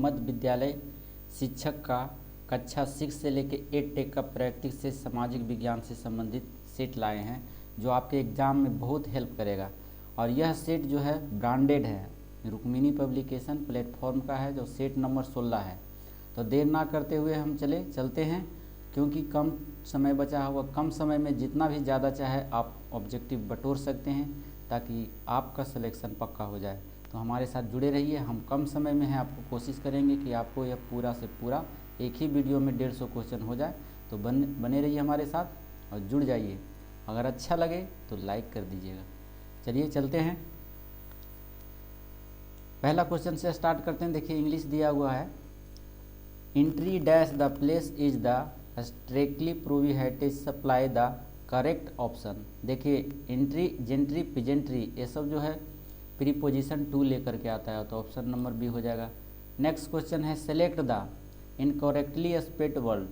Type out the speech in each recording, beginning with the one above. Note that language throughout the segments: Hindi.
मध्य विद्यालय शिक्षक का कक्षा 6 से लेकर 8 तक का प्रैक्टिस से सामाजिक विज्ञान से संबंधित सेट लाए हैं जो आपके एग्ज़ाम में बहुत हेल्प करेगा। और यह सेट जो है ब्रांडेड है, रुक्मिणी पब्लिकेशन प्लेटफॉर्म का है, जो सेट नंबर 16 है। तो देर ना करते हुए हम चलते हैं, क्योंकि कम समय बचा हुआ, कम समय में जितना भी ज़्यादा चाहे आप ऑब्जेक्टिव बटोर सकते हैं ताकि आपका सिलेक्शन पक्का हो जाए। तो हमारे साथ जुड़े रहिए, हम कम समय में हैं, आपको कोशिश करेंगे कि आपको यह पूरा से पूरा एक ही वीडियो में 150 क्वेश्चन हो जाए। तो बने रहिए हमारे साथ और जुड़ जाइए। अगर अच्छा लगे तो लाइक कर दीजिएगा। चलिए चलते हैं, पहला क्वेश्चन से स्टार्ट करते हैं। देखिए इंग्लिश दिया हुआ है, entry dash the place is the strictly prohibited supply the correct option. देखिए एंट्री, जेंट्री, पिजेंट्री ये सब जो है प्रीपोजिशन टू लेकर के आता है, तो ऑप्शन नंबर बी हो जाएगा। नेक्स्ट क्वेश्चन है, select the incorrectly spelled word.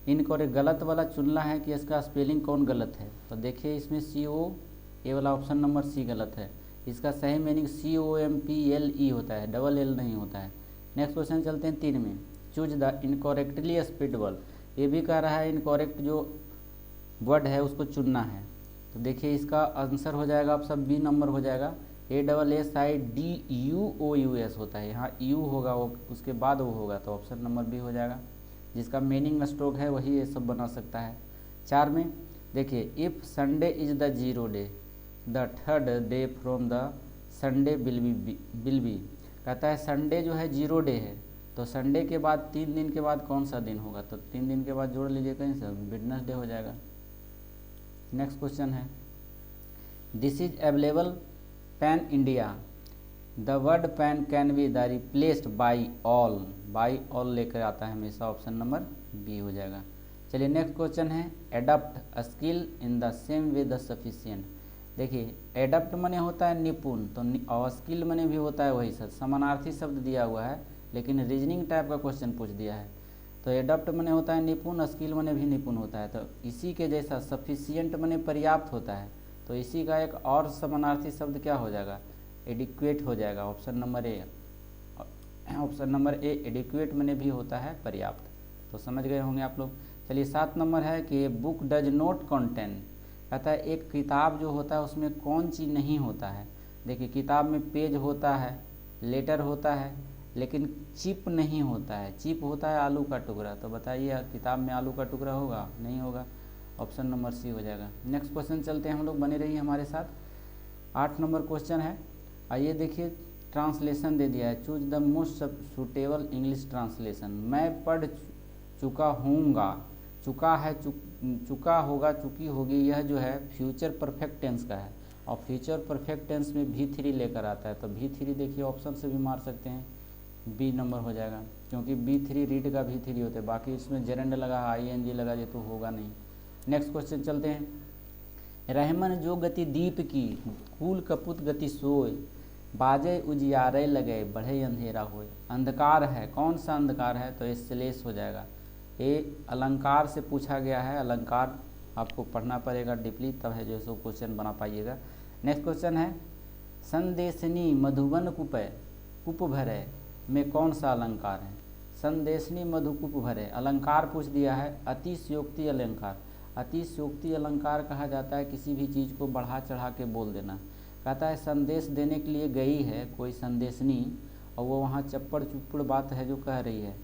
Incorrect गलत वाला चुनना है कि इसका स्पेलिंग कौन गलत है। तो देखिए इसमें CO ये वाला ऑप्शन नंबर सी गलत है। इसका सही मीनिंग COMPLE होता है, डबल L नहीं होता है। नेक्स्ट क्वेश्चन चलते हैं 3 में, choose the incorrectly spelled word. ये भी कह रहा है इनकरेक्ट जो वर्ड है उसको चुनना है। तो देखिए इसका आंसर हो जाएगा, आप सब बी नंबर हो जाएगा। ASSIDUOUS होता है, यहाँ यू होगा वो, उसके बाद वो होगा, तो ऑप्शन नंबर बी हो जाएगा। जिसका मीनिंग स्ट्रोक है वही ये सब बना सकता है। 4 में देखिए, if Sunday is the 0 day the third day from the Sunday will be. कहता है संडे जो है 0 डे है, तो संडे के बाद 3 दिन के बाद कौन सा दिन होगा, तो 3 दिन के बाद जोड़ लीजिए कहीं से, वेडनेसडे हो जाएगा। नेक्स्ट क्वेश्चन है, this is available pan India the word pan can be the replaced by all. By all लेकर आता है हमेशा, ऑप्शन नंबर बी हो जाएगा। चलिए नेक्स्ट क्वेश्चन है, adapt skill in the same way the sufficient. देखिए एडप्ट मने होता है निपुण, तो और स्किल मने भी होता है वही सर, समानार्थी शब्द दिया हुआ है लेकिन रीजनिंग टाइप का क्वेश्चन पूछ दिया है। तो एडप्ट मने होता है निपुण, स्किल मने भी निपुण होता है, तो इसी के जैसा सफिशिएंट मने पर्याप्त होता है, तो इसी का एक और समानार्थी शब्द क्या हो जाएगा, एडिक्वेट हो जाएगा। Option number A, option number A adequate मने भी होता है पर्याप्त। तो समझ गए होंगे आप लोग। चलिए 7 नंबर है कि बुक डज नॉट कंटेन। कहता है एक किताब जो होता है उसमें कौन चीज़ नहीं होता है। देखिए किताब में पेज होता है, लेटर होता है, लेकिन चिप नहीं होता है। चिप होता है आलू का टुकड़ा, तो बताइए किताब में आलू का टुकड़ा होगा, नहीं होगा, ऑप्शन नंबर सी हो जाएगा। नेक्स्ट क्वेश्चन चलते हैं हम लोग, बने रहिए हमारे साथ। 8 नंबर क्वेश्चन है, आइए देखिए ट्रांसलेशन दे दिया है, choose the most suitable English translation. मैं पढ़ चुका हूँगा, चुका है, चुका होगा, चुकी होगी, यह जो है फ्यूचर परफेक्ट टेंस का है, और फ्यूचर परफेक्ट टेंस में V3 लेकर आता है, तो V3 देखिए ऑप्शन से भी मार सकते हैं, बी नंबर हो जाएगा, क्योंकि B3 रीड का V3 होता है, बाकी इसमें जेरेंड लगा, ING लगा जे तो होगा नहीं। नेक्स्ट क्वेश्चन चलते हैं, रहमन जो गति दीप की, कुल कपुत गति सोए, बाजे उजियारे लगे, बढ़े अंधेरा होए। अंधकार है, कौन सा अंधकार है, तो ये श्लेष हो जाएगा। ये अलंकार से पूछा गया है, अलंकार आपको पढ़ना पड़ेगा डीपली, तब है जो सो क्वेश्चन बना पाइएगा। नेक्स्ट क्वेश्चन है, संदेशनी मधुबन कुप भरे में कौन सा अलंकार है। संदेशनी मधुकुप भरे, अलंकार पूछ दिया है, अतिशयोक्ति अलंकार। अतिशयोक्ति अलंकार कहा जाता है किसी भी चीज़ को बढ़ा चढ़ा के बोल देना। कहता है संदेश देने के लिए गई है कोई संदेशनी, और वो वहाँ चप्पड़ चुप्पड़ बात है जो कह रही है,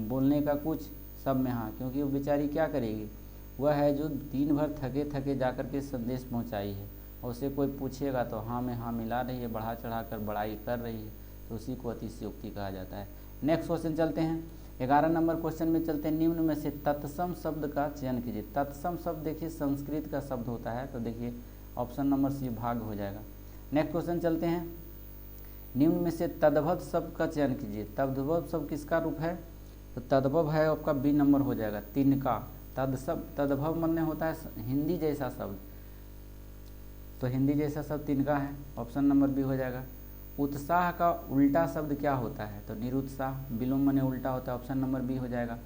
बोलने का कुछ सब में हाँ, क्योंकि वो बेचारी क्या करेगी, वह है जो दिन भर थके थके जाकर के संदेश पहुँचाई है, और उसे कोई पूछेगा तो हाँ में हाँ मिला रही है, बढ़ा चढ़ा कर बड़ाई कर रही है, तो उसी को अतिशयोक्ति कहा जाता है। नेक्स्ट क्वेश्चन चलते हैं, 11 नंबर क्वेश्चन में चलते हैं, निम्न में से तत्सम शब्द का चयन कीजिए। तत्सम शब्द देखिए संस्कृत का शब्द होता है, तो देखिए ऑप्शन नंबर सी भाग हो जाएगा। नेक्स्ट क्वेश्चन चलते हैं, निम्न में से तद्भव शब्द का चयन कीजिए। तद्भव शब्द किसका रूप है, तो तद्भव है आपका बी नंबर हो जाएगा। तिनका, तद्भव माने होता है हिंदी जैसा शब्द, तो हिंदी जैसा शब्द तिनका है, ऑप्शन नंबर बी हो जाएगा। उत्साह का उल्टा शब्द क्या होता है, तो निरुत्साह, विलोम माने उल्टा होता है, ऑप्शन नंबर बी हो जाएगा।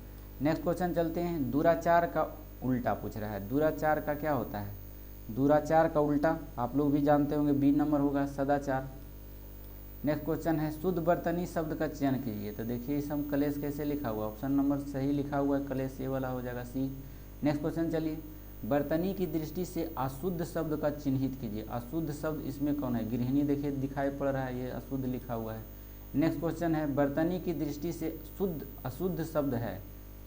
नेक्स्ट क्वेश्चन चलते हैं, दुराचार का उल्टा पूछ रहा है। दुराचार का क्या होता है, दुराचार का उल्टा आप लोग भी जानते होंगे, बी नंबर होगा सदाचार। नेक्स्ट क्वेश्चन है शुद्ध बर्तनी शब्द का चयन कीजिए। तो देखिए इस हम कलेश कैसे लिखा हुआ, ऑप्शन नंबर सही लिखा हुआ है, कलेश ये वाला हो जाएगा सी। नेक्स्ट क्वेश्चन चलिए, बर्तनी की दृष्टि से अशुद्ध शब्द का चिन्हित कीजिए। अशुद्ध शब्द इसमें कौन है, गृहिणी देखिए दिखाई पड़ रहा है, ये अशुद्ध लिखा हुआ है। नेक्स्ट क्वेश्चन है बर्तनी की दृष्टि से शुद्ध अशुद्ध शब्द है,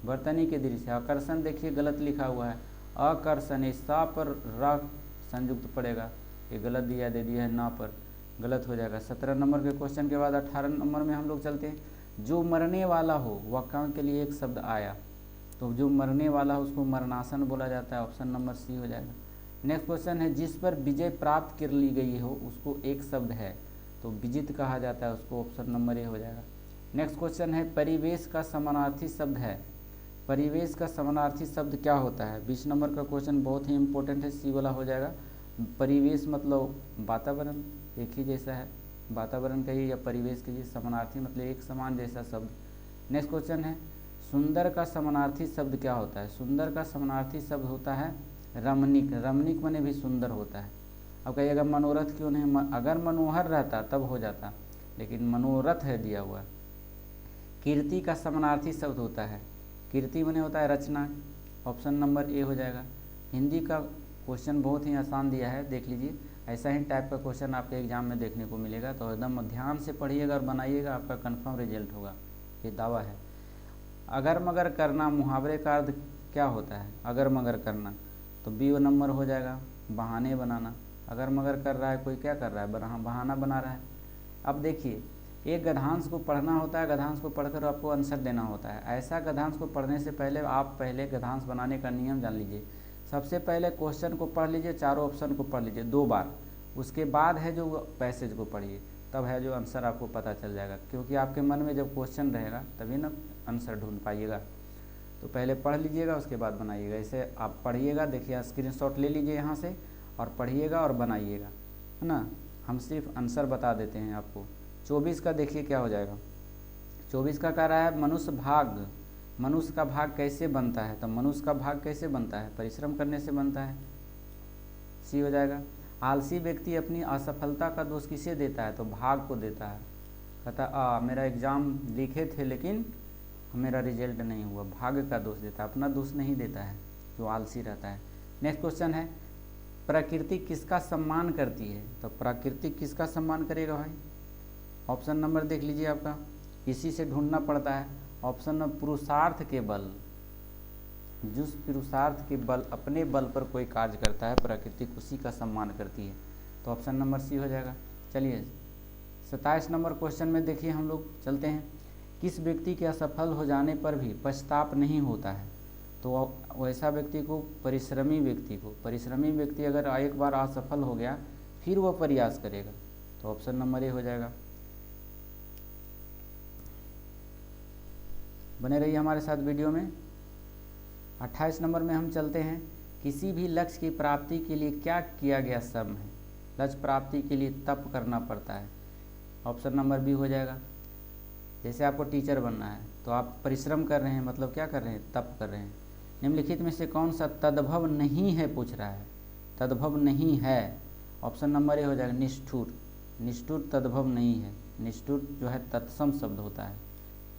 बर्तनी की दृष्टि से। आकर्षण देखिए गलत लिखा हुआ है, आकर्षण है, सा पर रा संयुक्त पड़ेगा, ये गलत दिया दे दिया है, ना पर गलत हो जाएगा। 17 नंबर के क्वेश्चन के बाद 18 नंबर में हम लोग चलते हैं। जो मरने वाला हो वाक्यांश के लिए एक शब्द आया, तो जो मरने वाला हो उसको मरणासन बोला जाता है, ऑप्शन नंबर सी हो जाएगा। नेक्स्ट क्वेश्चन है जिस पर विजय प्राप्त कर ली गई हो उसको एक शब्द है, तो विजित कहा जाता है उसको, ऑप्शन नंबर ए हो जाएगा। नेक्स्ट क्वेश्चन है परिवेश का समानार्थी शब्द है, परिवेश का समानार्थी शब्द क्या होता है। 20 नंबर का क्वेश्चन बहुत ही इंपॉर्टेंट है, सी वाला हो जाएगा। परिवेश मतलब वातावरण, एक ही जैसा है, वातावरण कहिए या परिवेश कहिए, समानार्थी मतलब एक समान जैसा शब्द। नेक्स्ट क्वेश्चन है सुंदर का समानार्थी शब्द क्या होता है। सुंदर का समानार्थी शब्द होता है रमणीक, रमणीक माने भी सुंदर होता है। अब कहिएगा मनोरथ क्यों नहीं, अगर मनोहर रहता तब हो जाता, लेकिन मनोरथ है दिया हुआ। कीर्ति का समानार्थी शब्द होता है, कीर्ति माने होता है रचना, ऑप्शन नंबर ए हो जाएगा। हिंदी का क्वेश्चन बहुत ही आसान दिया है, देख लीजिए, ऐसा ही टाइप का क्वेश्चन आपके एग्जाम में देखने को मिलेगा, तो एकदम ध्यान से पढ़िएगा और बनाइएगा, आपका कंफर्म रिजल्ट होगा, ये दावा है। अगर मगर करना मुहावरे का अर्थ क्या होता है, अगर मगर करना, तो बी नंबर हो जाएगा। बहाने बनाना, अगर मगर कर रहा है कोई, क्या कर रहा है, बहाना बना रहा है। अब देखिए एक गद्यांश को पढ़ना होता है, गद्यांश को पढ़कर आपको आंसर देना होता है। ऐसा गद्यांश को पढ़ने से पहले आप पहले गद्यांश बनाने का नियम जान लीजिए। सबसे पहले क्वेश्चन को पढ़ लीजिए, चारों ऑप्शन को पढ़ लीजिए 2 बार, उसके बाद है जो पैसेज को पढ़िए, तब है जो आंसर आपको पता चल जाएगा। क्योंकि आपके मन में जब क्वेश्चन रहेगा तभी ना आंसर ढूंढ पाइएगा। तो पहले पढ़ लीजिएगा उसके बाद बनाइएगा। ऐसे आप पढ़िएगा, देखिए स्क्रीनशॉट ले लीजिए यहाँ से और पढ़िएगा और बनाइएगा, है ना। हम सिर्फ आंसर बता देते हैं आपको। 24 का देखिए क्या हो जाएगा। 24 का कह रहा है मनुष्य का भाग कैसे बनता है। तो मनुष्य का भाग कैसे बनता है, परिश्रम करने से बनता है, सी हो जाएगा। आलसी व्यक्ति अपनी असफलता का दोष किसे देता है, तो भाग को देता है। कहता मेरा एग्ज़ाम लिखे थे लेकिन मेरा रिजल्ट नहीं हुआ, भाग्य का दोष देता है, अपना दोष नहीं देता है जो आलसी रहता है। नेक्स्ट क्वेश्चन है प्रकृति किसका सम्मान करती है। तो प्रकृति किसका सम्मान करेगा भाई, ऑप्शन नंबर देख लीजिए आपका, इसी से ढूंढना पड़ता है। ऑप्शन नंबर पुरुषार्थ के बल, जिस पुरुषार्थ के बल अपने बल पर कोई कार्य करता है प्रकृति उसी का सम्मान करती है, तो ऑप्शन नंबर सी हो जाएगा। चलिए 27 नंबर क्वेश्चन में देखिए हम लोग चलते हैं। किस व्यक्ति के असफल हो जाने पर भी पछताप नहीं होता है। तो वैसा व्यक्ति को परिश्रमी व्यक्ति अगर एक बार असफल हो गया फिर वह प्रयास करेगा, तो ऑप्शन नंबर ए हो जाएगा। बने रहिए हमारे साथ वीडियो में। 28 नंबर में हम चलते हैं। किसी भी लक्ष्य की प्राप्ति के लिए क्या किया गया श्रम है। लक्ष्य प्राप्ति के लिए तप करना पड़ता है, ऑप्शन नंबर बी हो जाएगा। जैसे आपको टीचर बनना है तो आप परिश्रम कर रहे हैं, मतलब क्या कर रहे हैं, तप कर रहे हैं। निम्नलिखित में से कौन सा तद्भव नहीं है पूछ रहा है, तद्भव नहीं है, ऑप्शन नंबर ए हो जाएगा निष्ठुर तद्भव नहीं है, निष्ठुर जो है तत्सम शब्द होता है।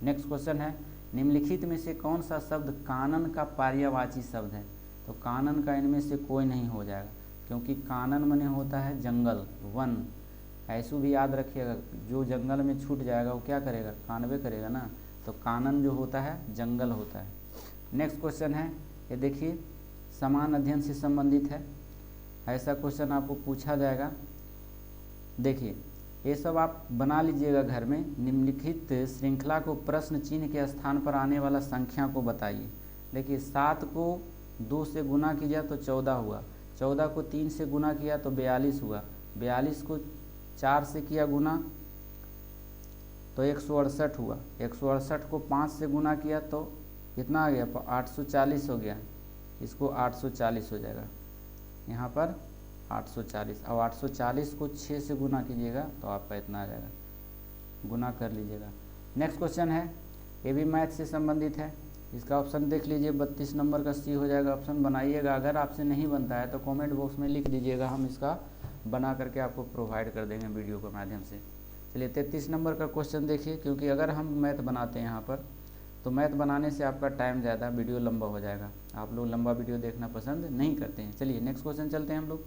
नेक्स्ट क्वेश्चन है निम्नलिखित में से कौन सा शब्द कानन का पर्यायवाची शब्द है। तो कानन का इनमें से कोई नहीं हो जाएगा, क्योंकि कानन माने होता है जंगल, वन। ऐसू भी याद रखिएगा, जो जंगल में छूट जाएगा वो क्या करेगा, कानवे करेगा ना। तो कानन जो होता है जंगल होता है। नेक्स्ट क्वेश्चन है, ये देखिए समान अध्ययन से संबंधित है, ऐसा क्वेश्चन आपको पूछा जाएगा। देखिए ये सब आप बना लीजिएगा घर में। निम्नलिखित श्रृंखला को प्रश्न चिन्ह के स्थान पर आने वाला संख्या को बताइए। देखिए 7 को 2 से गुना किया तो 14 हुआ, 14 को 3 से गुना किया तो 42 हुआ, 42 को 4 से किया गुना तो 168 हुआ, 168 को 5 से गुना किया तो कितना आ गया, 840 हो गया। इसको 840 हो जाएगा, यहाँ पर 840। अब 840 को 6 से गुना कीजिएगा तो आपका इतना आ जाएगा, गुना कर लीजिएगा। नेक्स्ट क्वेश्चन है, ये भी मैथ से संबंधित है। इसका ऑप्शन देख लीजिए, 32 नंबर का सी हो जाएगा। ऑप्शन बनाइएगा, अगर आपसे नहीं बनता है तो कमेंट बॉक्स में लिख दीजिएगा, हम इसका बना करके आपको प्रोवाइड कर देंगे वीडियो के माध्यम से। चलिए 33 नंबर का क्वेश्चन देखिए, क्योंकि अगर हम मैथ बनाते हैं यहाँ पर तो मैथ बनाने से आपका टाइम ज़्यादा, वीडियो लंबा हो जाएगा। आप लोग लंबा वीडियो देखना पसंद नहीं करते हैं। चलिए नेक्स्ट क्वेश्चन चलते हैं हम लोग।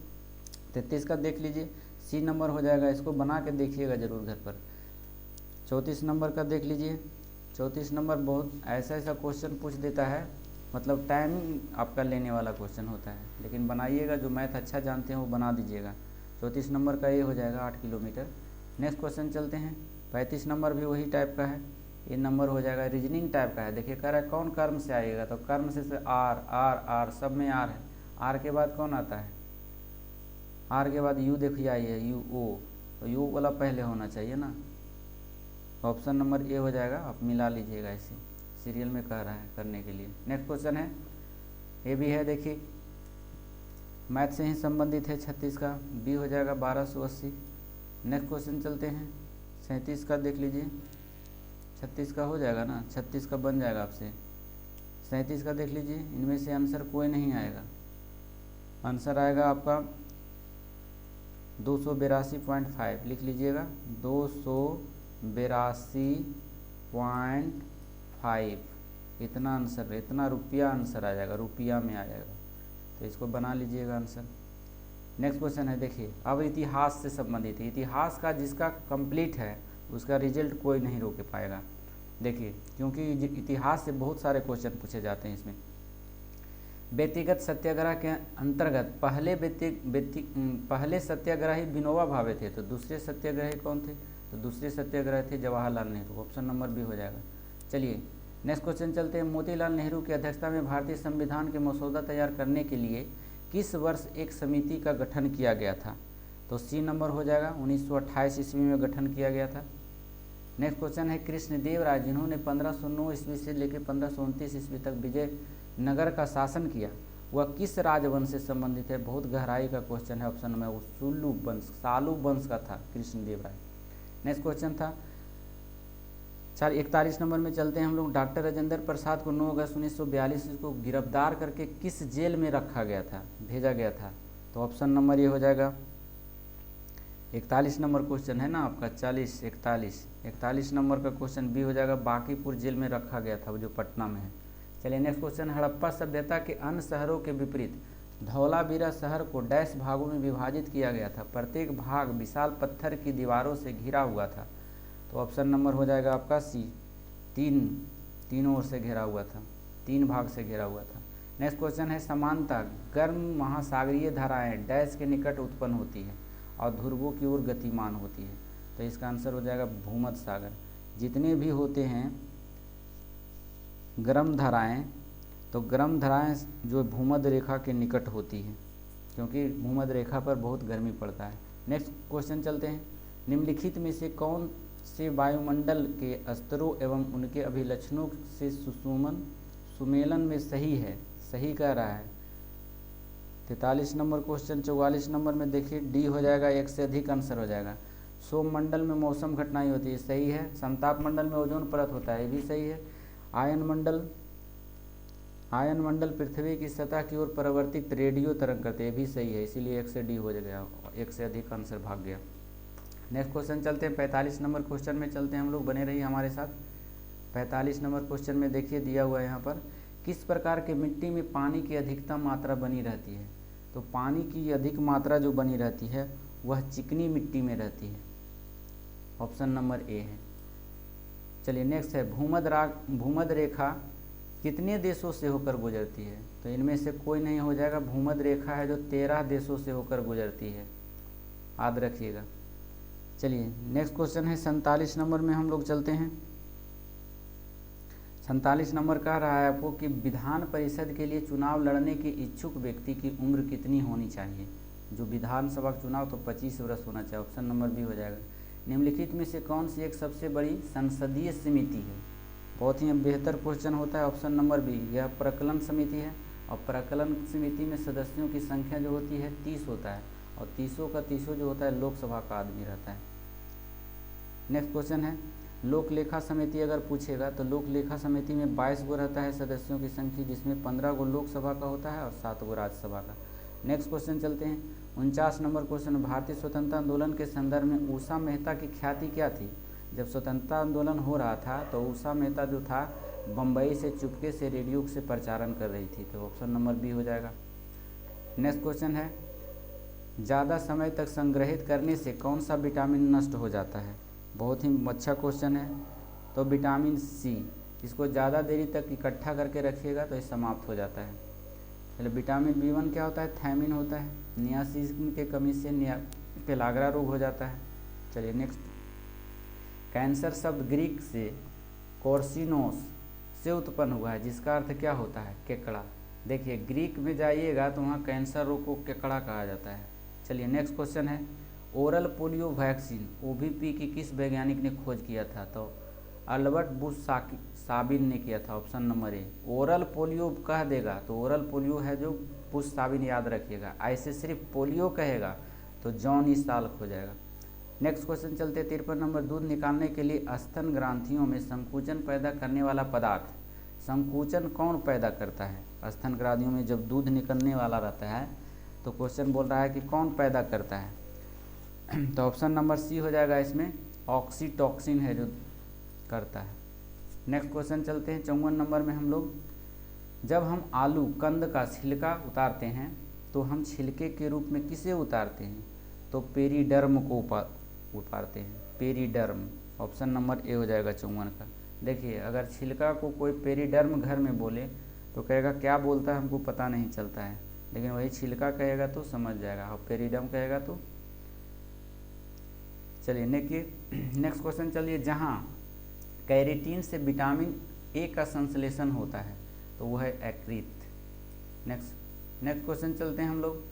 33 का देख लीजिए, सी नंबर हो जाएगा, इसको बना के देखिएगा ज़रूर घर पर। 34 नंबर का देख लीजिए। 34 नंबर बहुत ऐसा ऐसा क्वेश्चन पूछ देता है, मतलब टाइम आपका लेने वाला क्वेश्चन होता है, लेकिन बनाइएगा, जो मैथ अच्छा जानते हैं वो बना दीजिएगा। 34 नंबर का ये हो जाएगा 8 किलोमीटर। नेक्स्ट क्वेश्चन चलते हैं। 35 नंबर भी वही टाइप का है, ये नंबर हो जाएगा रीजनिंग टाइप का है। देखिए कह रहा है कौन कर्म से आएगा, तो कर्म से आर आर आर, सब में आर है। आर के बाद कौन आता है, आर के बाद यू देखिए आई है, यू ओ, तो यू वाला पहले होना चाहिए ना। ऑप्शन नंबर ए हो जाएगा, आप मिला लीजिएगा, ऐसे सीरियल में कह रहा है करने के लिए। नेक्स्ट क्वेश्चन है, ये भी है, देखिए मैथ से ही संबंधित है। 36 का बी हो जाएगा 1280। नेक्स्ट क्वेश्चन चलते हैं। 37 का देख लीजिए, 36 का हो जाएगा ना, 36 का बन जाएगा आपसे। 37 का देख लीजिए, इनमें से आंसर कोई नहीं आएगा। आंसर आएगा आपका 282.5, लिख लीजिएगा 282.5, इतना आंसर, इतना रुपया आंसर आ जाएगा, रुपया में आ जाएगा, तो इसको बना लीजिएगा आंसर। नेक्स्ट क्वेश्चन है, देखिए अब इतिहास से संबंधित है। इतिहास का जिसका कंप्लीट है उसका रिजल्ट कोई नहीं रोक पाएगा। देखिए क्योंकि इतिहास से बहुत सारे क्वेश्चन पूछे जाते हैं इसमें। व्यक्तिगत सत्याग्रह के अंतर्गत पहले सत्याग्रही विनोबा भावे थे, तो दूसरे सत्याग्रही कौन थे, तो दूसरे सत्याग्रही थे Jawaharlal Nehru. Option number B हो जाएगा। चलिए नेक्स्ट क्वेश्चन चलते हैं। मोतीलाल नेहरू की अध्यक्षता में भारतीय संविधान के मसौदा तैयार करने के लिए किस वर्ष एक समिति का गठन किया गया था, तो सी नंबर हो जाएगा 1928 ईस्वी में गठन किया गया था। नेक्स्ट क्वेश्चन है, कृष्णदेव राय जिन्होंने 1509 ईस्वी से लेकर 1529 ईस्वी तक विजयनगर का शासन किया, वह किस राजवंश से संबंधित है। बहुत गहराई का क्वेश्चन है। ऑप्शन में वो सुल्लू वंश, सालू वंश का था कृष्णदेव राय। नेक्स्ट क्वेश्चन था 41 नंबर में चलते हैं हम लोग। डॉक्टर राजेंद्र प्रसाद को 9 अगस्त 1942 को गिरफ्तार करके किस जेल में रखा गया था, भेजा गया था, तो ऑप्शन नंबर ये हो जाएगा 41 नंबर क्वेश्चन है ना आपका, 41 नंबर का क्वेश्चन बी हो जाएगा, बांकीपुर जेल में रखा गया था, वो जो पटना में है। चलिए नेक्स्ट क्वेश्चन, हड़प्पा सभ्यता के अन्य शहरों के विपरीत धौलावीरा शहर को डैश भागों में विभाजित किया गया था, प्रत्येक भाग विशाल पत्थर की दीवारों से घिरा हुआ था, तो ऑप्शन नंबर हो जाएगा आपका सी, तीनों ओर से घिरा हुआ था, 3 भाग से घिरा हुआ था। नेक्स्ट क्वेश्चन है, समानता गर्म महासागरीय धाराएं डैश के निकट उत्पन्न होती है और ध्रुवों की ओर गतिमान होती है, तो इसका आंसर हो जाएगा भूमध्य सागर। जितने भी होते हैं गर्म धाराएं, तो गर्म धाराएं जो भूमध्य रेखा के निकट होती है, क्योंकि भूमध्य रेखा पर बहुत गर्मी पड़ता है। नेक्स्ट क्वेश्चन चलते हैं। निम्नलिखित में से कौन से वायुमंडल के स्तरों एवं उनके अभिलक्षणों से सुमेलन में सही है, सही कह रहा है। 43 नंबर क्वेश्चन। 44 नंबर में देखिए डी हो जाएगा, एक से अधिक आंसर हो जाएगा। सोममंडल में मौसम घटनाएं होती है, सही है। समताप मंडल में ओजोन परत होता है, ये भी सही है। आयन मंडल पृथ्वी की सतह की ओर परिवर्तित रेडियो तरंग करते, ये भी सही है, इसीलिए एक से डी हो गया, एक से अधिक आंसर भाग गया। नेक्स्ट क्वेश्चन चलते हैं। 45 नंबर क्वेश्चन में चलते हैं हम लोग, बने रहिए हमारे साथ। 45 नंबर क्वेश्चन में देखिए दिया हुआ है यहाँ पर, किस प्रकार के मिट्टी में पानी की अधिकतम मात्रा बनी रहती है, तो पानी की अधिक मात्रा जो बनी रहती है वह चिकनी मिट्टी में रहती है, ऑप्शन नंबर ए है। चलिए नेक्स्ट है, भूमध्य रेखा कितने देशों से होकर गुजरती है, तो इनमें से कोई नहीं हो जाएगा। भूमध्य रेखा है जो 13 देशों से होकर गुजरती है, याद रखिएगा। चलिए नेक्स्ट क्वेश्चन है 47 नंबर में हम लोग चलते हैं। 47 नंबर कह रहा है आपको कि विधान परिषद के लिए चुनाव लड़ने के इच्छुक व्यक्ति की उम्र कितनी होनी चाहिए, जो विधानसभा का चुनाव तो 25 वर्ष होना चाहिए, ऑप्शन नंबर बी हो जाएगा। निम्नलिखित में से कौन सी एक सबसे बड़ी संसदीय समिति है, बहुत ही बेहतर क्वेश्चन होता है, ऑप्शन नंबर बी, यह प्रकलन समिति है। और प्रकलन समिति में सदस्यों की संख्या जो होती है 30 होता है, और 30 का 30 जो होता है लोकसभा का आदमी रहता है। नेक्स्ट क्वेश्चन है, लोक लेखा समिति अगर पूछेगा तो लोक लेखा समिति में 22 गो रहता है सदस्यों की संख्या, जिसमें 15 गो लोकसभा का होता है और 7 गो राज्यसभा का। नेक्स्ट क्वेश्चन चलते हैं 49 नंबर क्वेश्चन, भारतीय स्वतंत्रता आंदोलन के संदर्भ में उषा मेहता की ख्याति क्या थी? जब स्वतंत्रता आंदोलन हो रहा था तो उषा मेहता जो था बम्बई से चुपके से रेडियो से प्रचारण कर रही थी, तो ऑप्शन नंबर बी हो जाएगा। नेक्स्ट क्वेश्चन है, ज़्यादा समय तक संग्रहित करने से कौन सा विटामिन नष्ट हो जाता है? बहुत ही अच्छा क्वेश्चन है। तो विटामिन सी, इसको ज़्यादा देरी तक इकट्ठा करके रखिएगा तो ये समाप्त हो जाता है। चलिए, विटामिन B1 क्या होता है? थायमिन होता है। नियासिन के कमी से पेलाग्रा रोग हो जाता है। चलिए नेक्स्ट, कैंसर शब्द ग्रीक से कोर्सिनोस से उत्पन्न हुआ है, जिसका अर्थ क्या होता है? केकड़ा। देखिए ग्रीक में जाइएगा तो वहाँ कैंसर रोग को केकड़ा कहा जाता है। चलिए नेक्स्ट क्वेश्चन है, ओरल पोलियो वैक्सीन OVP की किस वैज्ञानिक ने खोज किया था? तो अल्बर्ट बुश साबिन ने किया था, option number A. Oral polio कह देगा तो ओरल पोलियो है जो बुश साबिन, याद रखिएगा। ऐसे सिर्फ पोलियो कहेगा तो जॉन ईसाल्क हो जाएगा। नेक्स्ट क्वेश्चन चलते 53 नंबर, दूध निकालने के लिए स्तन ग्रंथियों में संकुचन पैदा करने वाला पदार्थ, संकुचन कौन पैदा करता है? स्तन ग्रंथियों में जब दूध निकलने वाला रहता है तो क्वेश्चन बोल रहा है कि कौन पैदा करता है? तो ऑप्शन नंबर सी हो जाएगा, इसमें ऑक्सीटॉक्सिन है जो करता है। नेक्स्ट क्वेश्चन चलते हैं 54 नंबर में हम लोग, जब हम आलू कंद का छिलका उतारते हैं तो हम छिलके के रूप में किसे उतारते हैं? तो पेरीडर्म को उतारते हैं, पेरीडर्म। ऑप्शन नंबर ए हो जाएगा 54 का। देखिए अगर छिलका को कोई पेरीडर्म घर में बोले तो कहेगा क्या बोलता है हमको पता नहीं चलता है, लेकिन वही छिलका कहेगा तो समझ जाएगा, और पेरीडर्म कहेगा तो। चलिए नेक्स्ट क्वेश्चन चलिए, जहाँ कैरेटीन से विटामिन ए का संश्लेषण होता है तो वह है यकृत। नेक्स्ट क्वेश्चन चलते हैं हम लोग,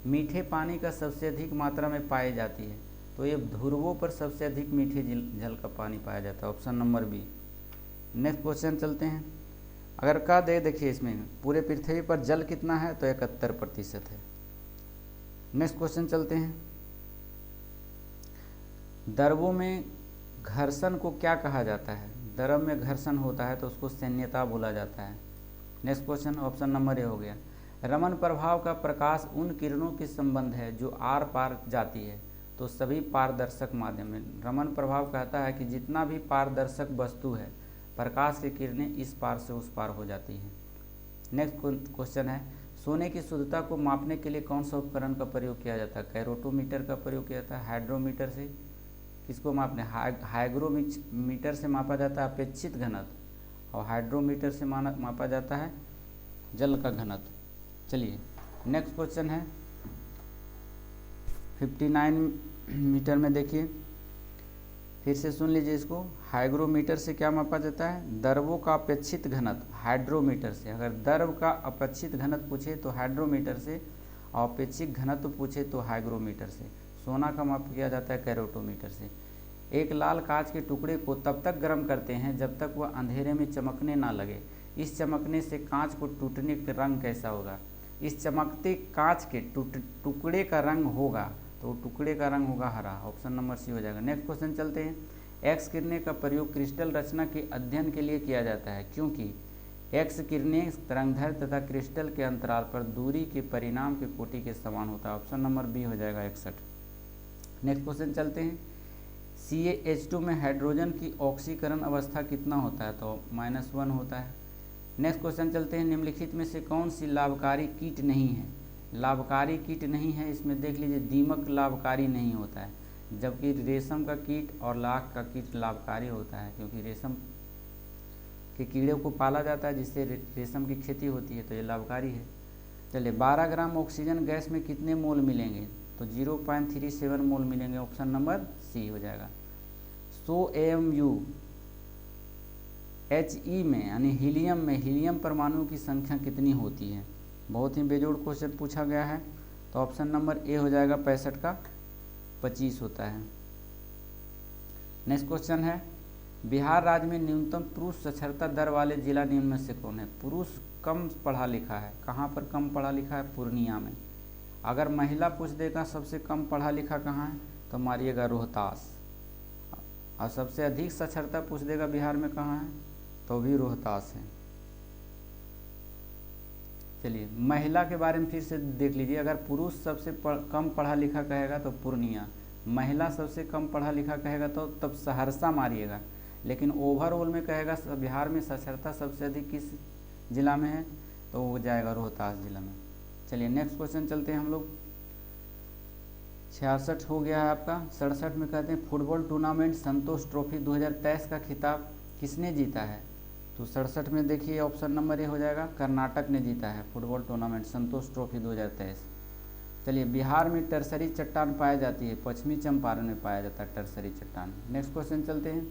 मीठे पानी का सबसे अधिक मात्रा में पाई जाती है तो ये ध्रुवों पर सबसे अधिक मीठे जल का पानी पाया जाता है, option number B. Next question चलते हैं, अगर कह दे देखिए इसमें पूरे पृथ्वी पर जल कितना है तो 71% है। नेक्स्ट क्वेश्चन चलते हैं, द्रवों में घर्षण को क्या कहा जाता है? द्रव में घर्षण होता है तो उसको सैन्यता बोला जाता है। Next question option number A हो गया। रमन प्रभाव का प्रकाश उन किरणों के संबंध है जो आर पार जाती है तो सभी पारदर्शक माध्यम में। रमन प्रभाव कहता है कि जितना भी पारदर्शक वस्तु है प्रकाश की किरणें इस पार से उस पार हो जाती हैं। नेक्स्ट क्वेश्चन है, सोने की शुद्धता को मापने के लिए कौन सा उपकरण का प्रयोग किया जाता है? कैरोटोमीटर का प्रयोग किया जाता है। हाइड्रोमीटर से किसको मापने? हाइग्रोमीटर से मापा जाता है अपेक्षित घनत्व, और हाइड्रोमीटर से मापा जाता है जल का घनत्व। चलिए नेक्स्ट क्वेश्चन है 59 मीटर में, देखिए फिर से सुन लीजिए इसको। हाइग्रोमीटर से क्या मापा जाता है? द्रवों का अपेक्षित घनत्व। हाइड्रोमीटर से अगर द्रव का अपेक्षित घनत्व पूछे तो हाइड्रोमीटर से, और अपेक्षित घनत्व पूछे तो हाइग्रोमीटर से। सोना का माप किया जाता है कैरोटोमीटर से। एक लाल कांच के टुकड़े को तब तक गर्म करते हैं जब तक वह अंधेरे में चमकने ना लगे। इस चमकने से कांच को टूटने का रंग कैसा होगा? इस चमकते कांच के टुकड़े का रंग होगा तो टुकड़े का रंग होगा हरा, ऑप्शन नंबर सी हो जाएगा। नेक्स्ट क्वेश्चन चलते हैं, एक्स किरणें का प्रयोग क्रिस्टल रचना के अध्ययन के लिए किया जाता है क्योंकि एक्स किरणें तरंगदैर्घ्य तथा क्रिस्टल के अंतराल पर दूरी के परिणाम के कोटि के समान होता है, ऑप्शन नंबर बी हो जाएगा 61। नेक्स्ट क्वेश्चन चलते हैं, CaH2 में हाइड्रोजन की ऑक्सीकरण अवस्था कितना होता है? तो -1 होता है। नेक्स्ट क्वेश्चन चलते हैं, निम्नलिखित में से कौन सी लाभकारी कीट नहीं है? लाभकारी कीट नहीं है, इसमें देख लीजिए दीमक लाभकारी नहीं होता है, जबकि रेशम का कीट और लाख का कीट लाभकारी होता है क्योंकि रेशम के कीड़े को पाला जाता है जिससे रेशम की खेती होती है, तो ये लाभकारी है। चलिए 12 ग्राम ऑक्सीजन गैस में कितने मोल मिलेंगे? तो 0.37 मोल मिलेंगे, ऑप्शन नंबर सी हो जाएगा। 100 AMU He में यानी हीलियम में हीलियम परमाणु की संख्या कितनी होती है? बहुत ही बेजोड़ क्वेश्चन पूछा गया है, तो ऑप्शन नंबर ए हो जाएगा 65 का 25 होता है। नेक्स्ट क्वेश्चन है, बिहार राज्य में न्यूनतम पुरुष साक्षरता दर वाले जिला निम्न में से कौन है? पुरुष कम पढ़ा लिखा है, कहाँ पर कम पढ़ा लिखा है? पूर्णिया में। अगर महिला पूछ देगा सबसे कम पढ़ा लिखा कहाँ है तो मारिएगा रोहतास, और सबसे अधिक साक्षरता पूछ देगा बिहार में कहाँ है तो भी रोहतास है। चलिए महिला के बारे में फिर से देख लीजिए। अगर पुरुष सबसे कम पढ़ा लिखा कहेगा तो पूर्णिया, महिला सबसे कम पढ़ा लिखा कहेगा तो तब सहरसा मारिएगा, लेकिन ओवरऑल में कहेगा बिहार में साक्षरता सबसे अधिक किस जिला में है तो वो जाएगा रोहतास जिला में। चलिए नेक्स्ट क्वेश्चन चलते हैं हम लोग। 66 हो गया है आपका। 67 में कहते हैं फुटबॉल टूर्नामेंट संतोष ट्रॉफी 2023 का खिताब किसने जीता है? तो 67 में देखिए ऑप्शन नंबर ए हो जाएगा, कर्नाटक ने जीता है फुटबॉल टूर्नामेंट संतोष ट्रॉफी 2023। चलिए बिहार में टर्सरी चट्टान पाई जाती है, पश्चिमी चंपारण में पाया जाता है टर्सरी चट्टान। नेक्स्ट क्वेश्चन चलते हैं।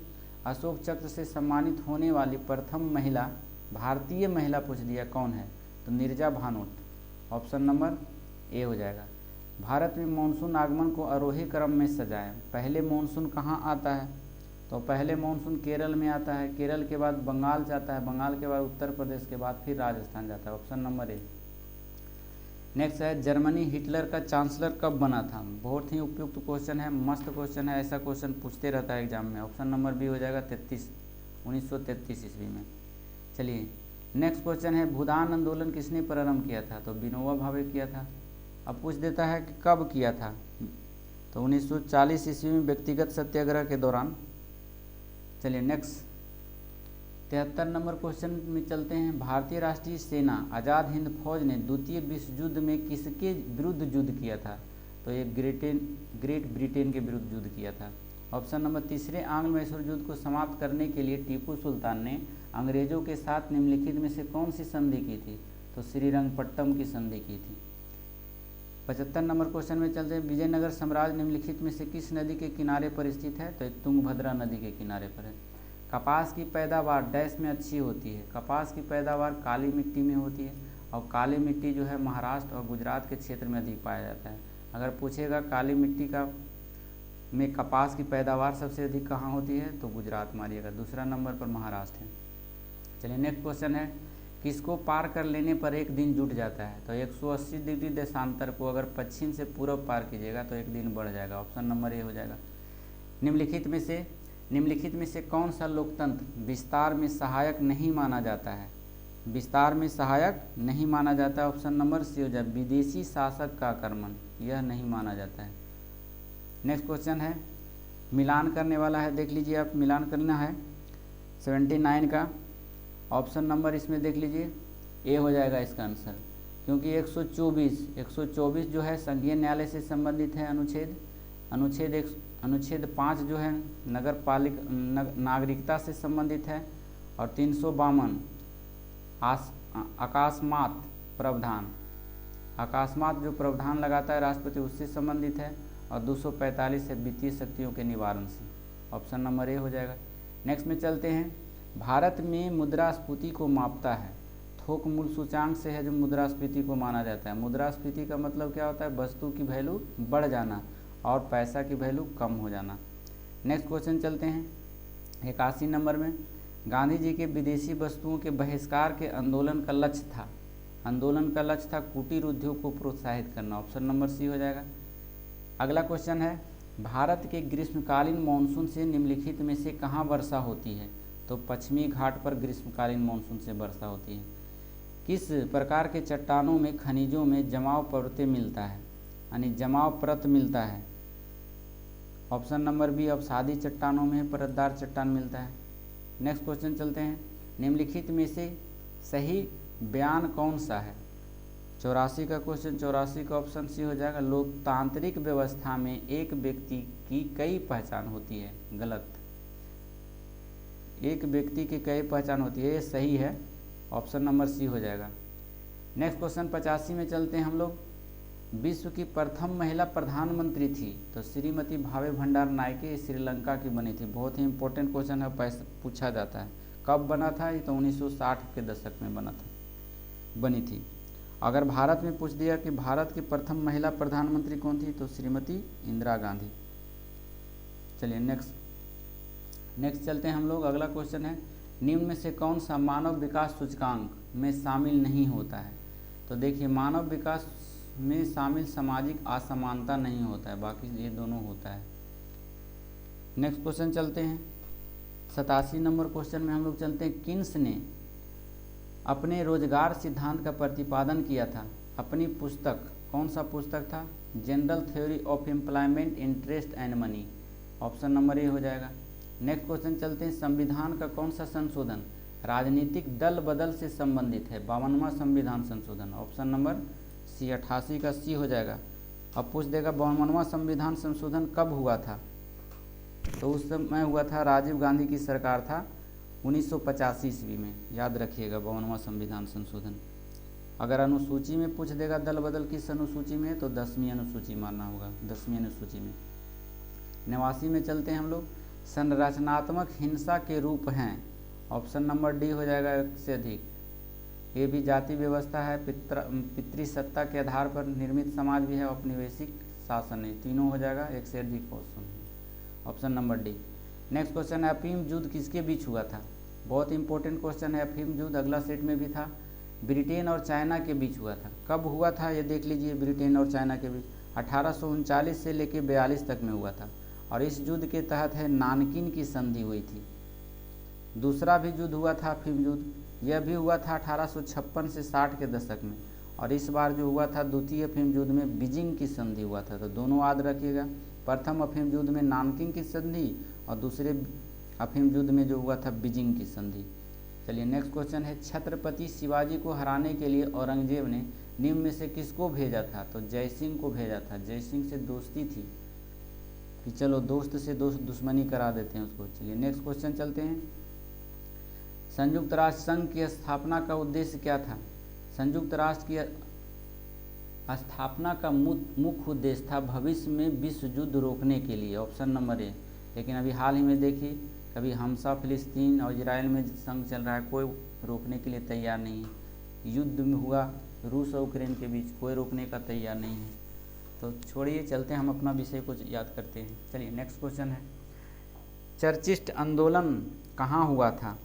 अशोक चक्र से सम्मानित होने वाली प्रथम महिला, भारतीय महिला पूछ दिया कौन है? तो Neerja Bhanot, option number A हो जाएगा। भारत में मानसून आगमन को आरोही क्रम में सजाएं। पहले मानसून कहाँ आता है? तो पहले मानसून केरल में आता है, केरल के बाद बंगाल जाता है, बंगाल के बाद उत्तर प्रदेश के बाद फिर राजस्थान जाता है, ऑप्शन नंबर ए। नेक्स्ट है जर्मनी हिटलर का चांसलर कब बना था? बहुत ही उपयुक्त क्वेश्चन है, मस्त क्वेश्चन है, ऐसा क्वेश्चन पूछते रहता है एग्जाम में। ऑप्शन नंबर बी हो जाएगा 1933 ईस्वी में। चलिए नेक्स्ट क्वेश्चन है भूदान आंदोलन किसने प्रारंभ किया था? तो विनोबा भावे किया था। अब पूछ देता है कि कब किया था? तो 1940 ईस्वी में व्यक्तिगत सत्याग्रह के दौरान। चलिए नेक्स्ट 73 नंबर क्वेश्चन में चलते हैं। भारतीय राष्ट्रीय सेना आज़ाद हिंद फौज ने द्वितीय विश्व युद्ध में किसके विरुद्ध युद्ध किया था? तो ये ग्रेट ब्रिटेन के विरुद्ध युद्ध किया था। ऑप्शन नंबर तीसरे आंग्ल मैसूर युद्ध को समाप्त करने के लिए टीपू सुल्तान ने अंग्रेजों के साथ निम्नलिखित में से कौन सी संधि की थी? तो श्रीरंगपट्टम की संधि की थी। 75 नंबर क्वेश्चन में चलते हैं। विजयनगर साम्राज्य निम्नलिखित में से किस नदी के किनारे पर स्थित है? तो तुंगभद्रा नदी के किनारे पर है। कपास की पैदावार डैश में अच्छी होती है? कपास की पैदावार काली मिट्टी में होती है, और काली मिट्टी जो है महाराष्ट्र और गुजरात के क्षेत्र में अधिक पाया जाता है। अगर पूछेगा काली मिट्टी का में कपास की पैदावार सबसे अधिक कहाँ होती है? तो गुजरात मारिएगा, दूसरा नंबर पर महाराष्ट्र है। चलिए नेक्स्ट क्वेश्चन है किसको पार कर लेने पर एक दिन जुट जाता है? तो 180 डिग्री देशांतर को अगर पश्चिम से पूर्व पार कीजिएगा तो एक दिन बढ़ जाएगा, ऑप्शन नंबर ए हो जाएगा। निम्नलिखित में से कौन सा लोकतंत्र विस्तार में सहायक नहीं माना जाता है? विस्तार में सहायक नहीं माना जाता है, ऑप्शन नंबर सी हो जाए। विदेशी शासक का आक्रमण, यह नहीं माना जाता है। नेक्स्ट क्वेश्चन है मिलान करने वाला है, देख लीजिए आप, मिलान करना है 79 का। ऑप्शन नंबर इसमें देख लीजिए ए हो जाएगा इसका आंसर, क्योंकि 124 जो है संघीय न्यायालय से संबंधित है अनुच्छेद 5 जो है नागरिकता से संबंधित है, और 352 अकस्मात प्रावधान, अकस्मात जो प्रावधान लगाता है राष्ट्रपति उससे संबंधित है, और 245 है वित्तीय शक्तियों के निवारण से, ऑप्शन नंबर ए हो जाएगा। नेक्स्ट में चलते हैं। भारत में मुद्रास्फीति को मापता है थोक मूल्य सूचांक से है जो मुद्रास्फीति को माना जाता है। मुद्रास्फीति का मतलब क्या होता है? वस्तु की वैल्यू बढ़ जाना और पैसा की वैल्यू कम हो जाना। नेक्स्ट क्वेश्चन चलते हैं 81 नंबर में। गांधी जी के विदेशी वस्तुओं के बहिष्कार के आंदोलन का लक्ष्य था कुटीर उद्योग को प्रोत्साहित करना, ऑप्शन नंबर सी हो जाएगा। अगला क्वेश्चन है भारत के ग्रीष्मकालीन मानसून से निम्नलिखित में से कहाँ वर्षा होती है? तो पश्चिमी घाट पर ग्रीष्मकालीन मानसून से वर्षा होती है। किस प्रकार के चट्टानों में खनिजों में जमाव परतें मिलता है, यानी जमाव परत मिलता है? ऑप्शन नंबर बी अवसादी चट्टानों में परतदार चट्टान मिलता है। नेक्स्ट क्वेश्चन चलते हैं। निम्नलिखित में से सही बयान कौन सा है? 84 का क्वेश्चन, 84 का ऑप्शन सी हो जाएगा। लोकतांत्रिक व्यवस्था में एक व्यक्ति की कई पहचान होती है, गलत। एक व्यक्ति की कई पहचान होती है, ये सही है, ऑप्शन नंबर सी हो जाएगा। नेक्स्ट क्वेश्चन 85 में चलते हैं हम लोग। विश्व की प्रथम महिला प्रधानमंत्री थी? तो श्रीमती भावे भंडार नायके श्रीलंका की बनी थी। बहुत ही इंपॉर्टेंट क्वेश्चन है, पूछा जाता है। कब बना था? ये तो 1960 के दशक में बनी थी। अगर भारत में पूछ दिया कि भारत की प्रथम महिला प्रधानमंत्री कौन थी? तो श्रीमती इंदिरा गांधी। चलिए नेक्स्ट चलते हैं हम लोग। अगला क्वेश्चन है निम्न में से कौन सा मानव विकास सूचकांक में शामिल नहीं होता है? तो देखिए मानव विकास में शामिल सामाजिक असमानता नहीं होता है, बाकी ये दोनों होता है। नेक्स्ट क्वेश्चन चलते हैं 87 नंबर क्वेश्चन में हम लोग चलते हैं। किन्स ने अपने रोजगार सिद्धांत का प्रतिपादन किया था? अपनी पुस्तक, कौन सा पुस्तक था? General theory of employment, interest and money. Option number A हो जाएगा। नेक्स्ट क्वेश्चन चलते हैं, संविधान का कौन सा संशोधन राजनीतिक दल बदल से संबंधित है? 52वां संविधान संशोधन। ऑप्शन नंबर सी, 88 का सी हो जाएगा। अब पूछ देगा 52वां संविधान संशोधन कब हुआ था? तो उस समय हुआ था, राजीव गांधी की सरकार था 1985 ईस्वी में। याद रखिएगा 52वां संविधान संशोधन। अगर अनुसूची में पूछ देगा दल बदल किस अनुसूची में है, तो 10वीं अनुसूची मानना होगा, 10वीं अनुसूची में। 89 में चलते हैं हम लोग, संरचनात्मक हिंसा के रूप हैं। ऑप्शन नंबर डी हो जाएगा, एक से अधिक। ये भी जाति व्यवस्था है, पितृसत्ता के आधार पर निर्मित समाज भी है, औपनिवेशिक शासन है। तीनों हो जाएगा, एक से अधिक question. Option number D. Next question है, अफीम युद्ध किसके बीच हुआ था? बहुत इंपॉर्टेंट क्वेश्चन है। अफीम युद्ध अगला सेट में भी था, ब्रिटेन और चाइना के बीच हुआ था। कब हुआ था ये देख लीजिए, ब्रिटेन और चाइना के बीच 1839 से लेकर 42 तक में हुआ था। और इस युद्ध के तहत है नानकिन की संधि हुई थी। दूसरा भी युद्ध हुआ था अफीम युद्ध, यह भी हुआ था 1856 से 60 के दशक में। और इस बार जो हुआ था द्वितीय अफीम युद्ध में बीजिंग की संधि हुआ था। तो दोनों याद रखिएगा, प्रथम अफीम युद्ध में नानकिन की संधि और दूसरे अफीम युद्ध में जो हुआ था बीजिंग की संधि। चलिए नेक्स्ट क्वेश्चन है, छत्रपति शिवाजी को हराने के लिए औरंगजेब ने निम्न में से किसको भेजा था? तो जयसिंह को भेजा था। जयसिंह से दोस्ती थी कि चलो दोस्त से दोस्त दुश्मनी करा देते हैं उसको। चलिए नेक्स्ट क्वेश्चन चलते हैं, संयुक्त राष्ट्र संघ की स्थापना का उद्देश्य क्या था? संयुक्त राष्ट्र की स्थापना का मुख्य उद्देश्य था भविष्य में विश्व युद्ध रोकने के लिए। Option number A. लेकिन अभी हाल ही में देखिए, कभी हमसा फिलिस्तीन और इजराइल में संघ चल रहा है, कोई रोकने के लिए तैयार नहीं है। युद्ध में हुआ रूस और यूक्रेन के बीच, कोई रोकने का तैयार नहीं है। तो छोड़िए, चलते हैं हम अपना विषय को याद करते हैं। चलिए नेक्स्ट क्वेश्चन है, चर्चिस्ट आंदोलन कहाँ हुआ था?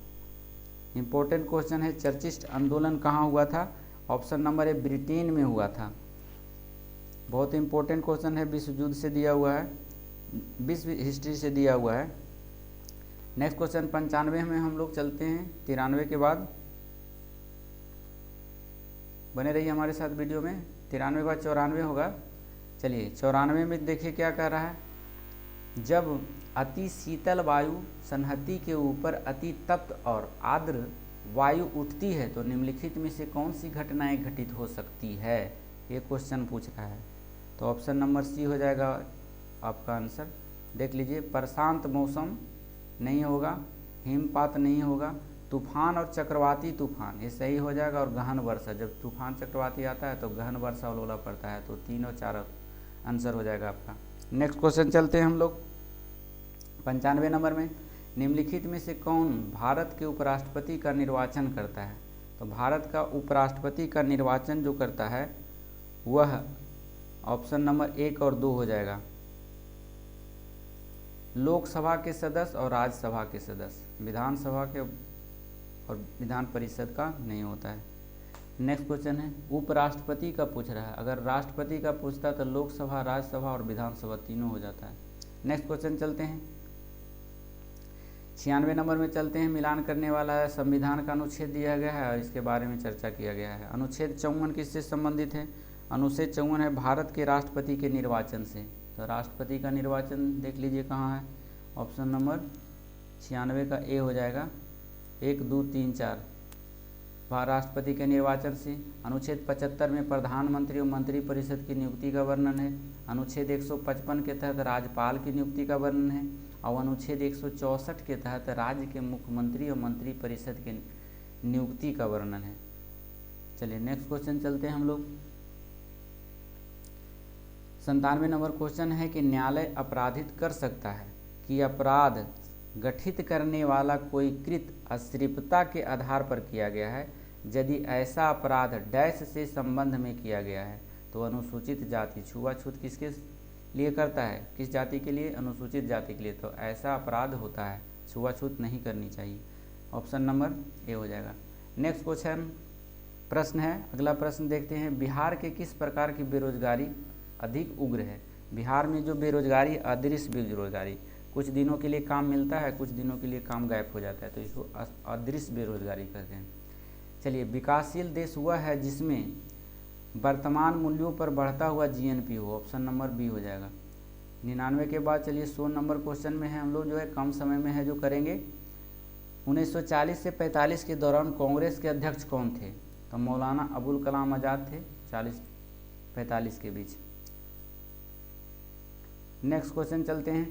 इम्पोर्टेंट क्वेश्चन है, चर्चिस्ट आंदोलन कहाँ हुआ था? ऑप्शन नंबर ए, ब्रिटेन में हुआ था। बहुत इंपॉर्टेंट क्वेश्चन है, विश्व युद्ध से दिया हुआ है, विश्व हिस्ट्री से दिया हुआ है। नेक्स्ट क्वेश्चन 95 में हम लोग चलते हैं, 93 के बाद बने रहिए हमारे साथ वीडियो में। 93 के बाद 94 होगा। चलिए 94 में देखिए क्या कह रहा है, जब अति शीतल वायु संहति के ऊपर अति तप्त और आर्द्र वायु उठती है तो निम्नलिखित में से कौन सी घटनाएं घटित हो सकती है? ये क्वेश्चन पूछ रहा है। तो ऑप्शन नंबर सी हो जाएगा आपका आंसर। देख लीजिए, प्रशांत मौसम नहीं होगा, हिमपात नहीं होगा, तूफान और चक्रवाती तूफान ये सही हो जाएगा, और गहन वर्षा। जब तूफान चक्रवाती आता है तो गहन वर्षा और ओला पड़ता है। तो 3 और 4 आंसर हो जाएगा आपका। नेक्स्ट क्वेश्चन चलते हैं हम लोग 95 नंबर में, निम्नलिखित में से कौन भारत के उपराष्ट्रपति का निर्वाचन करता है? तो भारत का उपराष्ट्रपति का निर्वाचन जो करता है वह ऑप्शन नंबर 1 और 2 हो जाएगा, लोकसभा के सदस्य और राज्यसभा के सदस्य, विधानसभा के और विधान परिषद का नहीं होता है। नेक्स्ट क्वेश्चन है, उपराष्ट्रपति का पूछ रहा है। अगर राष्ट्रपति का पूछता है तो लोकसभा, राज्यसभा और विधानसभा तीनों हो जाता है। नेक्स्ट क्वेश्चन चलते हैं 96 नंबर में चलते हैं, मिलान करने वाला है। संविधान का अनुच्छेद दिया गया है और इसके बारे में चर्चा किया गया है। अनुच्छेद 54 किससे संबंधित है? अनुच्छेद 54 है भारत के राष्ट्रपति के निर्वाचन से। तो राष्ट्रपति का निर्वाचन देख लीजिए कहाँ है, ऑप्शन नंबर 96 का ए हो जाएगा, 1, 2, 3, 4 राष्ट्रपति के निर्वाचन से। अनुच्छेद 75 में प्रधानमंत्री और मंत्रिपरिषद की नियुक्ति का वर्णन है। अनुच्छेद 155 के तहत राज्यपाल की नियुक्ति का वर्णन है। और अनुच्छेद 164 के तहत राज्य के मुख्यमंत्री और मंत्रिपरिषद के नियुक्ति का वर्णन है। चलिए नेक्स्ट क्वेश्चन चलते हैं हम लोग 97 नंबर क्वेश्चन है कि न्यायालय अपराधित कर सकता है कि अपराध गठित करने वाला कोई कृत अश्लीलता के आधार पर किया गया है यदि ऐसा अपराध डैश से संबंध में किया गया है। तो अनुसूचित जाति, छुआछूत किसके लिए करता है, किस जाति के लिए? अनुसूचित जाति के लिए। तो ऐसा अपराध होता है, छुआछूत नहीं करनी चाहिए। ऑप्शन नंबर ए हो जाएगा। नेक्स्ट क्वेश्चन प्रश्न है, अगला प्रश्न देखते हैं, बिहार के किस प्रकार की बेरोजगारी अधिक उग्र है? बिहार में जो बेरोजगारी, अदृश्य बेरोजगारी, कुछ दिनों के लिए काम मिलता है, कुछ दिनों के लिए काम गायब हो जाता है, तो इसको अदृश्य बेरोजगारी कहते हैं। चलिए, विकासशील देश वह है जिसमें वर्तमान मूल्यों पर बढ़ता हुआ जीएनपी हो, ऑप्शन नंबर बी हो जाएगा। 99 के बाद चलिए 100 नंबर क्वेश्चन में है, हम लोग जो है कम समय में है जो करेंगे। 1940 से 45 के दौरान कांग्रेस के अध्यक्ष कौन थे? तो मौलाना अबुल कलाम आज़ाद थे, 40-45 के बीच। नेक्स्ट क्वेश्चन चलते हैं,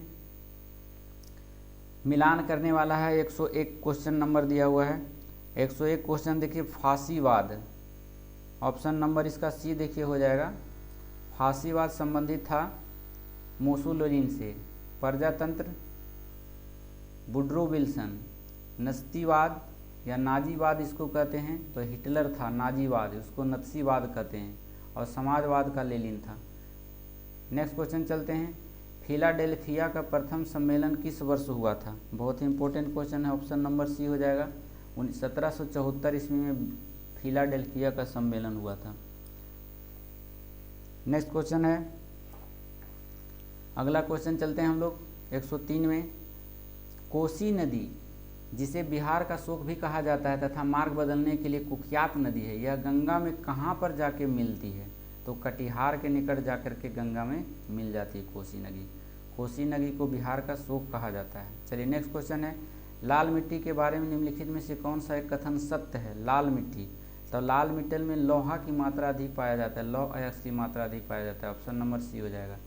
मिलान करने वाला है। 101 क्वेश्चन नंबर दिया हुआ है। 101 क्वेश्चन देखिए, फांसीवाद, ऑप्शन नंबर इसका सी देखिए हो जाएगा। फांसीवाद संबंधित था मुसोलिनी से, प्रजातंत्र वुड्रो विल्सन, नस्तीवाद या नाजीवाद इसको कहते हैं तो हिटलर था, नाजीवाद उसको नत्सीवाद कहते हैं, और समाजवाद का लेनिन था। नेक्स्ट क्वेश्चन चलते हैं, फिलाडेल्फिया का प्रथम सम्मेलन किस वर्ष हुआ था? बहुत ही इंपॉर्टेंट क्वेश्चन है, ऑप्शन नंबर सी हो जाएगा। 1774 ईस्वी में फिलाडेल्फिया का सम्मेलन हुआ था। नेक्स्ट क्वेश्चन है, अगला क्वेश्चन चलते हैं हम लोग 103 में, कोसी नदी जिसे बिहार का शोक भी कहा जाता है तथा मार्ग बदलने के लिए कुख्यात नदी है, यह गंगा में कहाँ पर जाके मिलती है? तो कटिहार के निकट जाकर के गंगा में मिल जाती है कोसी नदी। कोसी नदी को बिहार का शोक कहा जाता है। चलिए नेक्स्ट क्वेश्चन है, लाल मिट्टी के बारे में निम्नलिखित में से कौन सा एक कथन सत्य है? लाल मिट्टी, तो लाल मिट्टी में लोहा की मात्रा अधिक पाया जाता है, लौह अयस्क की मात्रा अधिक पाया जाता है, ऑप्शन नंबर सी हो जाएगा।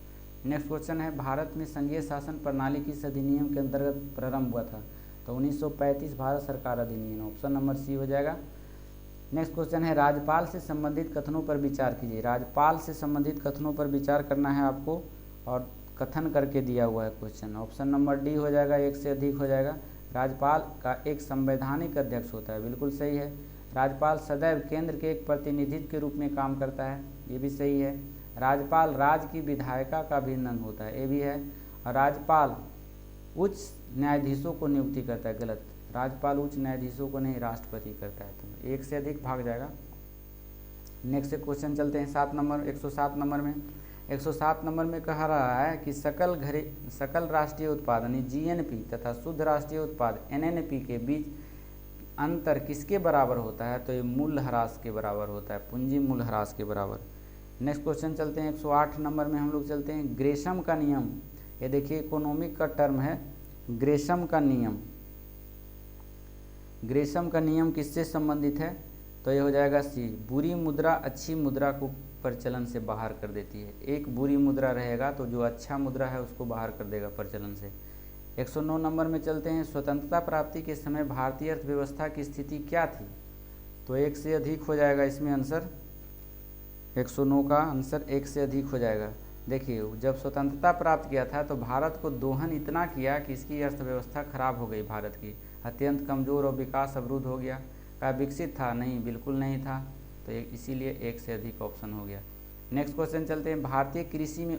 नेक्स्ट क्वेश्चन है, भारत में संघीय शासन प्रणाली किस अधिनियम के अंतर्गत प्रारंभ हुआ था? तो 1935 भारत सरकार अधिनियम, ऑप्शन नंबर सी हो जाएगा। नेक्स्ट क्वेश्चन है, राज्यपाल से संबंधित कथनों पर विचार कीजिए। राज्यपाल से संबंधित कथनों पर विचार करना है आपको, और कथन करके दिया हुआ है क्वेश्चन, ऑप्शन नंबर डी हो जाएगा, एक से अधिक हो जाएगा। राज्यपाल का एक संवैधानिक अध्यक्ष होता है, बिल्कुल सही है। राज्यपाल सदैव केंद्र के एक प्रतिनिधित्व के रूप में काम करता है, ये भी सही है। राज्यपाल राज्य की विधायिका का भिन्न अंग होता है, ये भी है। और राज्यपाल उच्च न्यायाधीशों को नियुक्ति करता है, गलत, राज्यपाल उच्च न्यायाधीशों को नहीं, राष्ट्रपति करता है, तो एक से अधिक भाग जाएगा। नेक्स्ट क्वेश्चन चलते हैं 7 नंबर 107 नंबर में। 107 नंबर में कह रहा है कि सकल राष्ट्रीय उत्पाद यानी जीएनपी तथा शुद्ध राष्ट्रीय उत्पाद एनएनपी के बीच अंतर किसके बराबर होता है? तो ये मूल्यह्रास के बराबर होता है, पूंजी मूल्यह्रास के बराबर। नेक्स्ट क्वेश्चन चलते हैं 108 नंबर में, हम लोग चलते हैं ग्रेशम का नियम। ये देखिए इकोनॉमिक का टर्म है, ग्रेशम का नियम। ग्रेशम का नियम किससे संबंधित है? तो ये हो जाएगा सी, बुरी मुद्रा अच्छी मुद्रा को प्रचलन से बाहर कर देती है। एक बुरी मुद्रा रहेगा तो जो अच्छा मुद्रा है उसको बाहर कर देगा प्रचलन से। 109 नंबर में चलते हैं, स्वतंत्रता प्राप्ति के समय भारतीय अर्थव्यवस्था की स्थिति क्या थी? तो एक से अधिक हो जाएगा इसमें आंसर, 109 का आंसर एक से अधिक हो जाएगा। देखिए जब स्वतंत्रता प्राप्त किया था तो भारत को दोहन इतना किया कि इसकी अर्थव्यवस्था खराब हो गई, भारत की अत्यंत कमज़ोर और विकास अवरुद्ध हो गया। क्या विकसित था? नहीं, बिल्कुल नहीं था, तो इसीलिए एक से अधिक ऑप्शन हो गया। नेक्स्ट क्वेश्चन चलते हैं, भारतीय कृषि में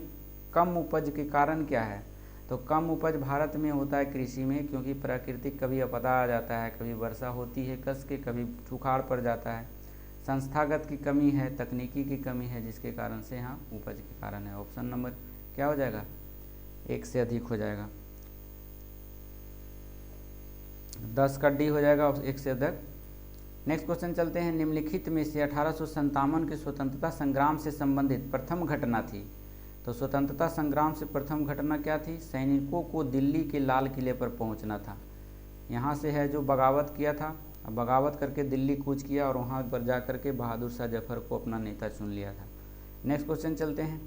कम उपज के कारण क्या है? तो कम उपज भारत में होता है कृषि में क्योंकि प्राकृतिक कभी आपदा आ जाता है, कभी वर्षा होती है कस के, कभी सुखाड़ पड़ जाता है, संस्थागत की कमी है, तकनीकी की कमी है, जिसके कारण से यहाँ उपज के कारण है। ऑप्शन नंबर क्या हो जाएगा? एक से अधिक हो जाएगा। 10 का डी हो जाएगा, एक से अधिक। नेक्स्ट क्वेश्चन चलते हैं, निम्नलिखित में से 1857 के स्वतंत्रता संग्राम से संबंधित प्रथम घटना थी। तो स्वतंत्रता संग्राम से प्रथम घटना क्या थी? सैनिकों को दिल्ली के लाल किले पर पहुंचना था। यहाँ से है जो बगावत किया था, बगावत करके दिल्ली कूच किया और वहाँ पर जा कर के बहादुर शाह जफर को अपना नेता चुन लिया था। नेक्स्ट क्वेश्चन चलते हैं,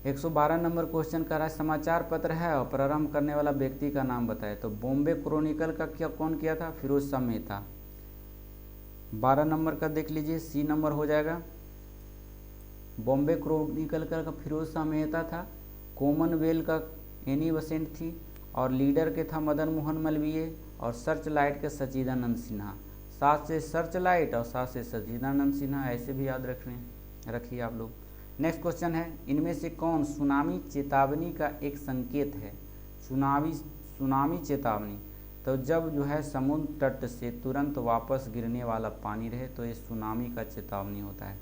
112 नंबर क्वेश्चन का रहा, समाचार पत्र है और प्रारंभ करने वाला व्यक्ति का नाम बताए। तो बॉम्बे क्रॉनिकल का क्या कौन किया था? फिरोज शाह मेहता। 12 नंबर का देख लीजिए, सी नंबर हो जाएगा। बॉम्बे क्रॉनिकल का फिरोज शाह मेहता था, कॉमनवेल्थ का एनी बेसेंट थी, और लीडर के था मदन मोहन मालवीय, और सर्च लाइट के सच्चिदानंद सिन्हा। 7 से सर्च लाइट और 7 से सच्चिदानंद सिन्हा, ऐसे भी याद रखिए आप लोग। नेक्स्ट क्वेश्चन है, इनमें से कौन सुनामी चेतावनी का एक संकेत है? सुनामी चेतावनी, तो जब जो है समुद्र तट से तुरंत वापस गिरने वाला पानी रहे तो ये सुनामी का चेतावनी होता है।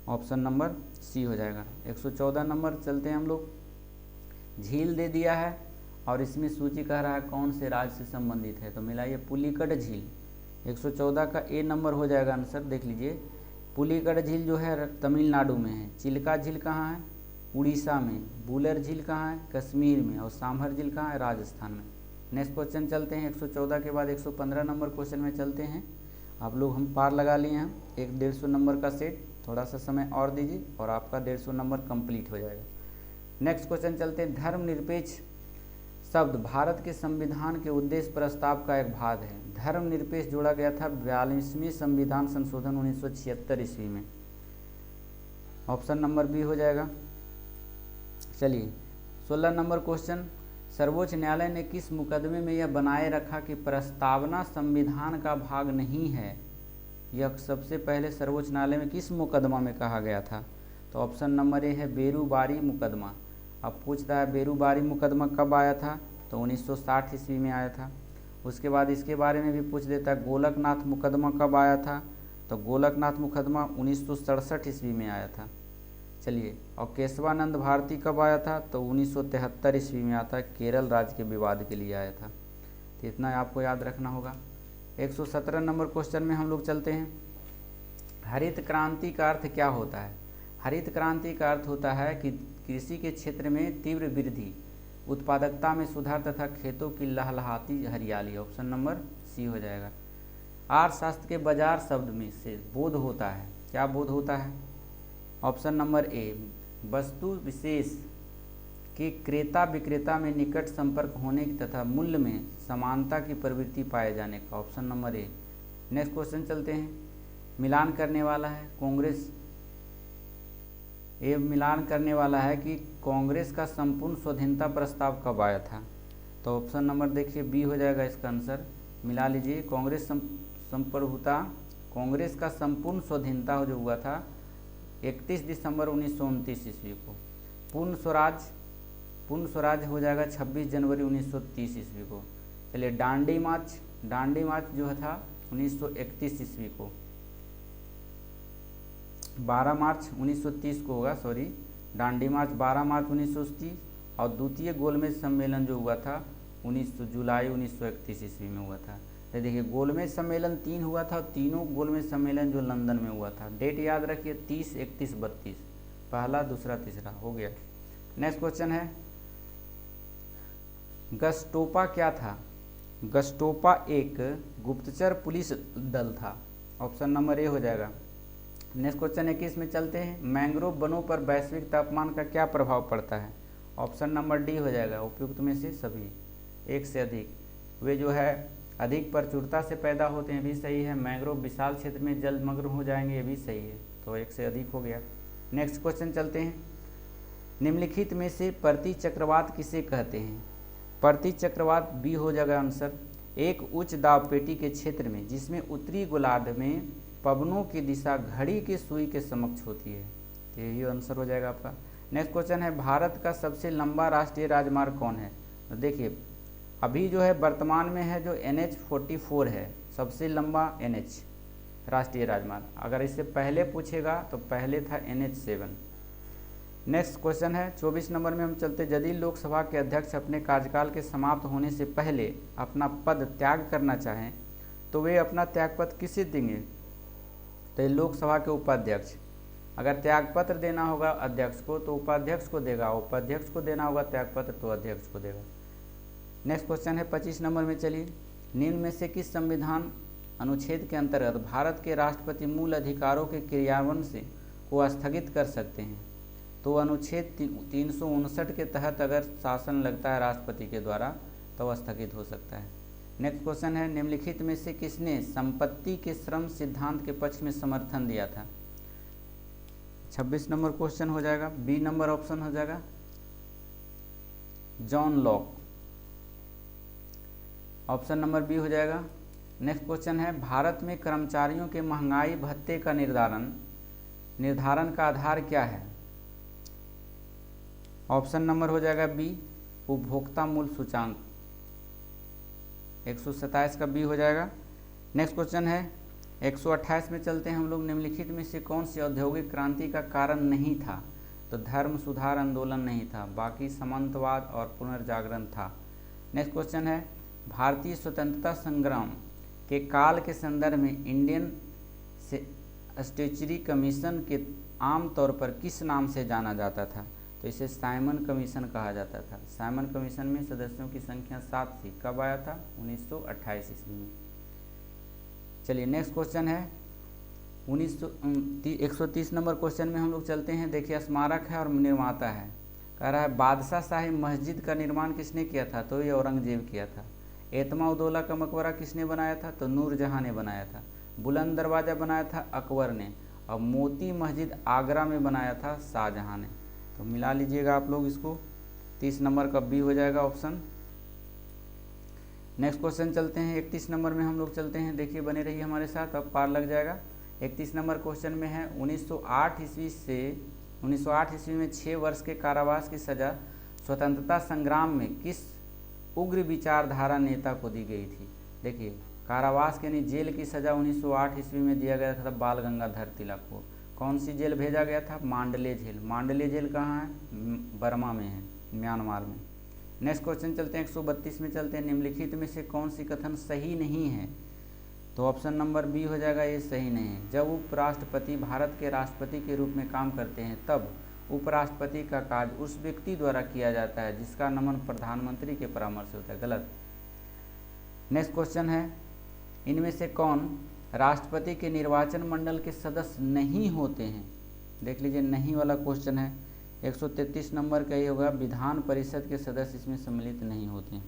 ऑप्शन नंबर सी हो जाएगा। 114 नंबर चलते हैं हम लोग, झील दे दिया है और इसमें सूची कह रहा है कौन से राज्य से संबंधित है। तो मिलाइए, पुलिकट झील 114 का ए नंबर हो जाएगा आंसर। देख लीजिए, पुलिकड़ झील जो है तमिलनाडु में है, चिल्का झील कहाँ है, उड़ीसा में, बुलर झील कहाँ है, कश्मीर में, और सांभर झील कहाँ है, राजस्थान में। नेक्स्ट क्वेश्चन चलते हैं, 114 के बाद 115 नंबर क्वेश्चन में चलते हैं। आप लोग हम पार लगा लिए हैं, एक 150 नंबर का सेट, थोड़ा सा समय और दीजिए और आपका 150 नंबर कंप्लीट हो जाएगा। नेक्स्ट क्वेश्चन चलते हैं, धर्मनिरपेक्ष शब्द भारत के संविधान के उद्देश्य प्रस्ताव का एक भाग है। धर्मनिरपेक्ष जोड़ा गया था 42वें संविधान संशोधन 1976 ईस्वी में। ऑप्शन नंबर बी हो जाएगा। चलिए 16 नंबर क्वेश्चन, सर्वोच्च न्यायालय ने किस मुकदमे में यह बनाए रखा कि प्रस्तावना संविधान का भाग नहीं है? यह सबसे पहले सर्वोच्च न्यायालय में किस मुकदमा में कहा गया था? तो ऑप्शन नंबर ए है बेरूबारी मुकदमा। अब पूछता है बेरूबारी मुकदमा कब आया था? तो 1960 ईस्वी में आया था। उसके बाद इसके बारे में भी पूछ देता है, गोलकनाथ मुकदमा कब आया था? तो गोलकनाथ मुकदमा 1967 ईस्वी में आया था। चलिए, और केशवानंद भारती कब आया था? तो 1973 ईस्वी में आया था, केरल राज्य के विवाद के लिए आया था। तो इतना आपको याद रखना होगा। 117 नंबर क्वेश्चन में हम लोग चलते हैं, हरित क्रांति का अर्थ क्या होता है? हरित क्रांति का अर्थ होता है कि कृषि के क्षेत्र में तीव्र वृद्धि, उत्पादकता में सुधार तथा खेतों की लहलहाती हरियाली। ऑप्शन नंबर सी हो जाएगा। अर्थशास्त्र के बाजार शब्द में से बोध होता है, क्या बोध होता है? ऑप्शन नंबर ए, वस्तु विशेष के क्रेता विक्रेता में निकट संपर्क होने की तथा मूल्य में समानता की प्रवृत्ति पाए जाने का। Option number A. Next question चलते हैं, मिलान करने वाला है कांग्रेस, ये मिलान करने वाला है कि कांग्रेस का संपूर्ण स्वाधीनता प्रस्ताव कब आया था? तो ऑप्शन नंबर देखिए बी हो जाएगा इसका आंसर। मिला लीजिए, कांग्रेस का संपूर्ण स्वाधीनता जो हुआ था 31 दिसंबर 1929 ईस्वी को। पूर्ण स्वराज हो जाएगा 26 जनवरी 1930 ईस्वी को। चलिए, दांडी मार्च जो था 1931 ईस्वी को, 12 मार्च 1930 को होगा, सॉरी, दांडी मार्च 12 मार्च 1930, और द्वितीय गोलमेज सम्मेलन जो हुआ था 19 जुलाई 1931 ईस्वी में हुआ था। तो देखिए, गोलमेज सम्मेलन 3 हुआ था, और तीनों गोलमेज सम्मेलन जो लंदन में हुआ था, डेट याद रखिए 30, 31, 32, पहला, दूसरा, तीसरा हो गया। नेक्स्ट क्वेश्चन है, गस्टोपा क्या था? गस्टोपा एक गुप्तचर पुलिस दल था। ऑप्शन नंबर ए हो जाएगा। नेक्स्ट क्वेश्चन 21 में चलते हैं, मैंग्रोव वनों पर वैश्विक तापमान का क्या प्रभाव पड़ता है? ऑप्शन नंबर डी हो जाएगा। उपयुक्त में से सभी, एक से अधिक, वे जो है अधिक प्रचुरता से पैदा होते हैं, भी सही है। मैंग्रोव विशाल क्षेत्र में जलमग्न हो जाएंगे, ये भी सही है, तो एक से अधिक हो गया। नेक्स्ट क्वेश्चन चलते हैं, निम्नलिखित में से प्रतिचक्रवात किसे कहते हैं? प्रतिचक्रवात बी हो जाएगा आंसर। एक उच्च दाब पेटी के क्षेत्र में जिसमें उत्तरी गोलार्ध में पवनों की दिशा घड़ी के सुई के समक्ष होती है, तो यही आंसर हो जाएगा आपका। नेक्स्ट क्वेश्चन है, भारत का सबसे लंबा राष्ट्रीय राजमार्ग कौन है? तो देखिए, अभी जो है वर्तमान में है जो NH-44 है, सबसे लंबा NH राष्ट्रीय राजमार्ग। अगर इससे पहले पूछेगा तो पहले था NH-7। नेक्स्ट क्वेश्चन है 24 नंबर में हम चलते, यदि लोकसभा के अध्यक्ष अपने कार्यकाल के समाप्त होने से पहले अपना पद त्याग करना चाहें तो वे अपना त्यागपत्र किसे देंगे? तो लोकसभा के उपाध्यक्ष। अगर त्यागपत्र देना होगा अध्यक्ष को तो उपाध्यक्ष को देगा, उपाध्यक्ष को देना होगा त्यागपत्र तो अध्यक्ष को देगा। नेक्स्ट क्वेश्चन है 25 नंबर में, चलिए, निम्न में से किस संविधान अनुच्छेद के अंतर्गत भारत के राष्ट्रपति मूल अधिकारों के क्रियान्वयन से को स्थगित कर सकते हैं? तो अनुच्छेद 359 के तहत अगर शासन लगता है राष्ट्रपति के द्वारा तो स्थगित हो सकता है। नेक्स्ट क्वेश्चन है, निम्नलिखित में से किसने संपत्ति के श्रम सिद्धांत के पक्ष में समर्थन दिया था? 26 नंबर क्वेश्चन हो जाएगा, बी नंबर ऑप्शन हो जाएगा, John Locke. Option number B हो जाएगा। नेक्स्ट क्वेश्चन है, भारत में कर्मचारियों के महंगाई भत्ते का निर्धारण का आधार क्या है? ऑप्शन नंबर हो जाएगा बी, उपभोक्ता मूल्य सूचांक। 127 का बी हो जाएगा। नेक्स्ट क्वेश्चन है 128 में चलते हैं हम लोग, निम्नलिखित में से कौन सी औद्योगिक क्रांति का कारण नहीं था? तो धर्म सुधार आंदोलन नहीं था, बाकी सामंतवाद और पुनर्जागरण था। नेक्स्ट क्वेश्चन है, भारतीय स्वतंत्रता संग्राम के काल के संदर्भ में इंडियन स्टैट्यूटरी कमीशन के आम तौर पर किस नाम से जाना जाता था? तो इसे साइमन कमीशन कहा जाता था। साइमन कमीशन में सदस्यों की संख्या 7 थी। कब आया था? 1928 ईस्वी में। चलिए नेक्स्ट क्वेश्चन है 130 नंबर क्वेश्चन में हम लोग चलते हैं। देखिए स्मारक है और निर्माता है। कह रहा है बादशाह शाही मस्जिद का निर्माण किसने किया था? तो ये औरंगजेब किया था। एतमा उदौला का मकबरा किसने बनाया था? तो नूरजहां ने बनाया था। बुलंद दरवाज़ा बनाया था अकबर ने, और मोती मस्जिद आगरा में बनाया था शाहजहां ने। तो मिला लीजिएगा आप लोग इसको, 30 नंबर का बी हो जाएगा ऑप्शन। नेक्स्ट क्वेश्चन चलते हैं 31 नंबर में हम लोग चलते हैं। देखिए बने रहिए हमारे साथ, अब पार लग जाएगा। 31 नंबर क्वेश्चन में है 1908 ईस्वी में 6 वर्ष के कारावास की सज़ा स्वतंत्रता संग्राम में किस उग्र विचारधारा नेता को दी गई थी? देखिए कारावास यानी जेल की सज़ा 1908 ईस्वी में दिया गया था बाल गंगाधर तिलक को। कौन सी जेल भेजा गया था? मांडले जेल। मांडले जेल कहाँ है? बर्मा में है, म्यांमार में। नेक्स्ट क्वेश्चन चलते हैं 132 में चलते हैं। निम्नलिखित में से कौन सी कथन सही नहीं है? तो ऑप्शन नंबर बी हो जाएगा, ये सही नहीं है। जब उपराष्ट्रपति भारत के राष्ट्रपति के रूप में काम करते हैं तब उपराष्ट्रपति का कार्य उस व्यक्ति द्वारा किया जाता है जिसका नमन प्रधानमंत्री के परामर्श से होता है। गलत। नेक्स्ट क्वेश्चन है इनमें से कौन राष्ट्रपति के निर्वाचन मंडल के सदस्य नहीं होते हैं? देख लीजिए नहीं वाला क्वेश्चन है। 133 नंबर का ये होगा, विधान परिषद के सदस्य इसमें सम्मिलित नहीं होते हैं।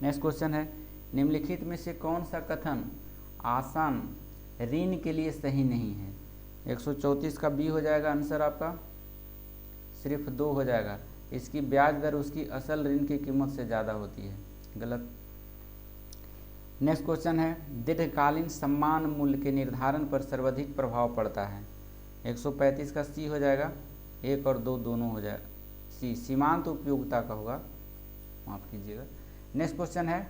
नेक्स्ट क्वेश्चन है निम्नलिखित में से कौन सा कथन आसान ऋण के लिए सही नहीं है? 134 का बी हो जाएगा आंसर आपका, सिर्फ 2 हो जाएगा। इसकी ब्याज दर उसकी असल ऋण की कीमत से ज़्यादा होती है। गलत। नेक्स्ट क्वेश्चन है दीर्घकालीन सम्मान मूल्य के निर्धारण पर सर्वाधिक प्रभाव पड़ता है? 135 का सी हो जाएगा, 1 और 2 दोनों हो जाएगा। सी सीमांत उपयोगिता का होगा, माफ कीजिएगा। नेक्स्ट क्वेश्चन है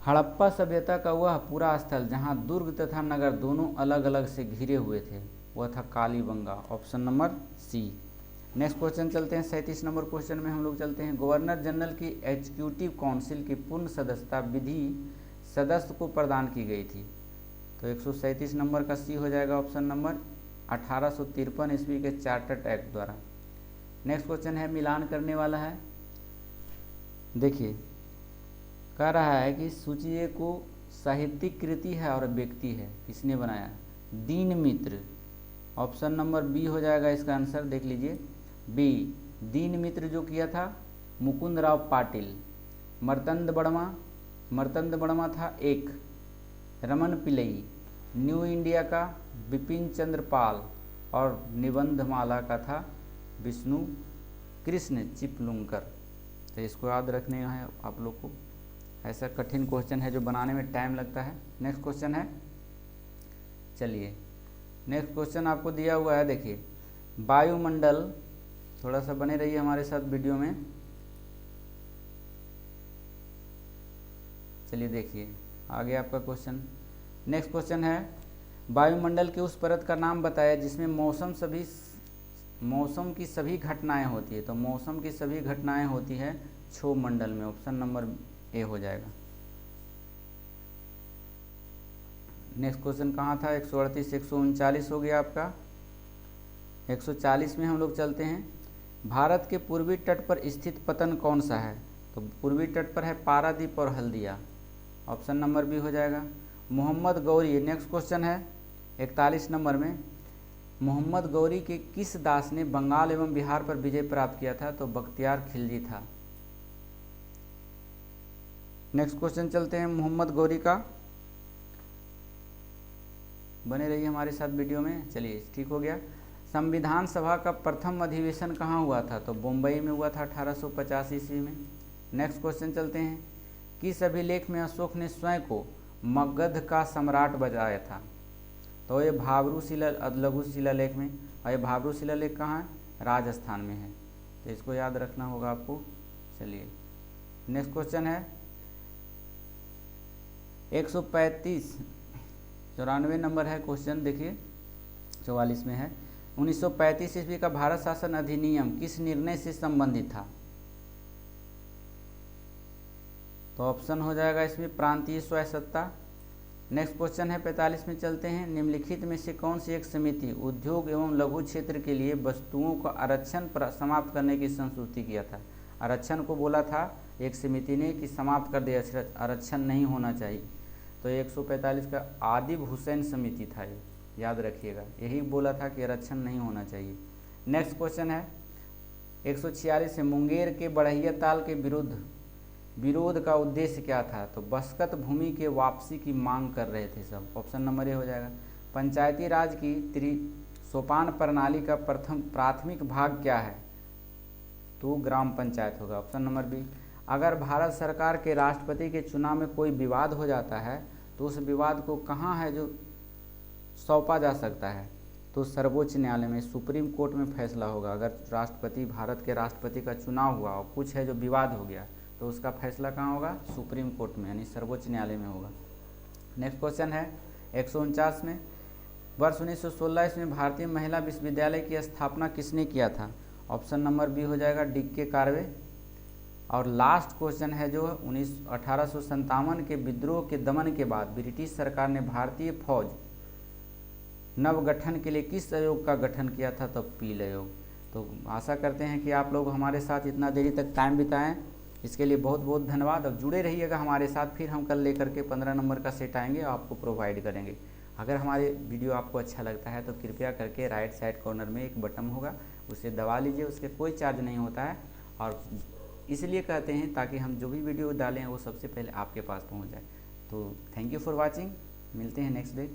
हड़प्पा सभ्यता का वह पूरा स्थल जहां दुर्ग तथा नगर दोनों अलग अलग से घिरे हुए थे वह था Kalibanga. Option number C. Next question चलते हैं 37 नंबर क्वेश्चन में हम लोग चलते हैं। गवर्नर जनरल की एग्जीक्यूटिव काउंसिल की पूर्ण सदस्यता विधि सदस्य को प्रदान की गई थी? तो 137 नंबर का सी हो जाएगा ऑप्शन नंबर, 1853 ईस्वी के चार्टर्ड एक्ट द्वारा। नेक्स्ट क्वेश्चन है मिलान करने वाला है। देखिए कह रहा है कि सूची को साहित्यिक कृति है और व्यक्ति है, किसने बनाया? दीन मित्र। ऑप्शन नंबर बी हो जाएगा इसका आंसर। देख लीजिए बी, दीन मित्र जो किया था मुकुंद राव पाटिल। मर्तंद बर्मा था एक, रमन पिल्लई। न्यू इंडिया का बिपिन चंद्र पाल, और निबंधमाला का था विष्णु कृष्ण चिपलुंकर। तो इसको याद रखने है आप लोग को। ऐसा कठिन क्वेश्चन है जो बनाने में टाइम लगता है। नेक्स्ट क्वेश्चन है, चलिए नेक्स्ट क्वेश्चन आपको दिया हुआ है। देखिए वायुमंडल, थोड़ा सा बने रहिए हमारे साथ वीडियो में। चलिए देखिए आगे आपका क्वेश्चन। नेक्स्ट क्वेश्चन है वायुमंडल के उस परत का नाम बताया जिसमें मौसम की सभी घटनाएं होती है? तो मौसम की सभी घटनाएं होती है क्षोभमंडल में। ऑप्शन नंबर ए हो जाएगा। नेक्स्ट क्वेश्चन कहाँ था? 138 139 हो गया आपका। 140 में हम लोग चलते हैं। भारत के पूर्वी तट पर स्थित पतन कौन सा है? तो पूर्वी तट पर है पारादीप और हल्दिया। ऑप्शन नंबर बी हो जाएगा। मोहम्मद गौरी, नेक्स्ट क्वेश्चन है 41 नंबर में। मोहम्मद गौरी के किस दास ने बंगाल एवं बिहार पर विजय प्राप्त किया था? तो बख्तियार खिलजी था। नेक्स्ट क्वेश्चन चलते हैं मोहम्मद गौरी का, बने रहिए हमारे साथ वीडियो में। चलिए ठीक हो गया। संविधान सभा का प्रथम अधिवेशन कहाँ हुआ था? तो बम्बई में हुआ था 1885 ईस्वी में। नेक्स्ट क्वेश्चन चलते हैं किस अभिलेख में अशोक ने स्वयं को मगध का सम्राट बताया था? तो ये भाबरू लघु शिलालेख में, और ये भाबरू शिलालेख कहाँ है? राजस्थान में है। तो इसको याद रखना होगा आपको। चलिए नेक्स्ट क्वेश्चन है 135 94 नंबर है क्वेश्चन। देखिए 44 में है 1935 ईस्वी का भारत शासन अधिनियम किस निर्णय से संबंधित था? तो ऑप्शन हो जाएगा इसमें प्रांतीय स्वायत्तता। नेक्स्ट क्वेश्चन है 45 में चलते हैं। निम्नलिखित में से कौन सी एक समिति उद्योग एवं लघु क्षेत्र के लिए वस्तुओं का आरक्षण समाप्त करने की संस्तुति किया था। आरक्षण को बोला था एक समिति ने कि समाप्त कर दे, आरक्षण नहीं होना चाहिए। तो 145 का आदिब हुसैन समिति था, ये याद रखिएगा, यही बोला था कि आरक्षण नहीं होना चाहिए। नेक्स्ट क्वेश्चन है 146 है। मुंगेर के बढ़ैया ताल के विरोध का उद्देश्य क्या था। तो बस्कत भूमि के वापसी की मांग कर रहे थे सब। ऑप्शन नंबर ए हो जाएगा। पंचायती राज की सोपान प्रणाली का प्राथमिक भाग क्या है। तो ग्राम पंचायत होगा। Option number B. अगर भारत सरकार के राष्ट्रपति के चुनाव में कोई विवाद हो जाता है तो उस विवाद को कहाँ है जो सौंपा जा सकता है। तो सर्वोच्च न्यायालय में, सुप्रीम कोर्ट में फैसला होगा। अगर भारत के राष्ट्रपति का चुनाव हुआ और कुछ है जो विवाद हो गया तो उसका फैसला कहाँ होगा, सुप्रीम कोर्ट में, यानी सर्वोच्च न्यायालय में होगा। नेक्स्ट क्वेश्चन है 149 में। वर्ष 1916 इसमें भारतीय महिला विश्वविद्यालय की स्थापना किसने किया था। ऑप्शन नंबर बी हो जाएगा डी.के. कार्वे। और लास्ट क्वेश्चन है जो 1857 के विद्रोह के दमन के बाद ब्रिटिश सरकार ने भारतीय फौज नवगठन के लिए किस आयोग का गठन किया था। तो पील आयोग। तो आशा करते हैं कि आप लोग हमारे साथ इतना देरी तक टाइम बिताएं, इसके लिए बहुत बहुत धन्यवाद। अब जुड़े रहिएगा हमारे साथ, फिर हम कल लेकर के 15 नंबर का सेट आएंगे, आपको प्रोवाइड करेंगे। अगर हमारे वीडियो आपको अच्छा लगता है तो कृपया करके राइट साइड कॉर्नर में एक बटन होगा, उसे दबा लीजिए, उसके कोई चार्ज नहीं होता है। और इसलिए कहते हैं ताकि हम जो भी वीडियो डालें वो सबसे पहले आपके पास पहुंच जाए। तो थैंक यू फॉर वॉचिंग, मिलते हैं नेक्स्ट डे।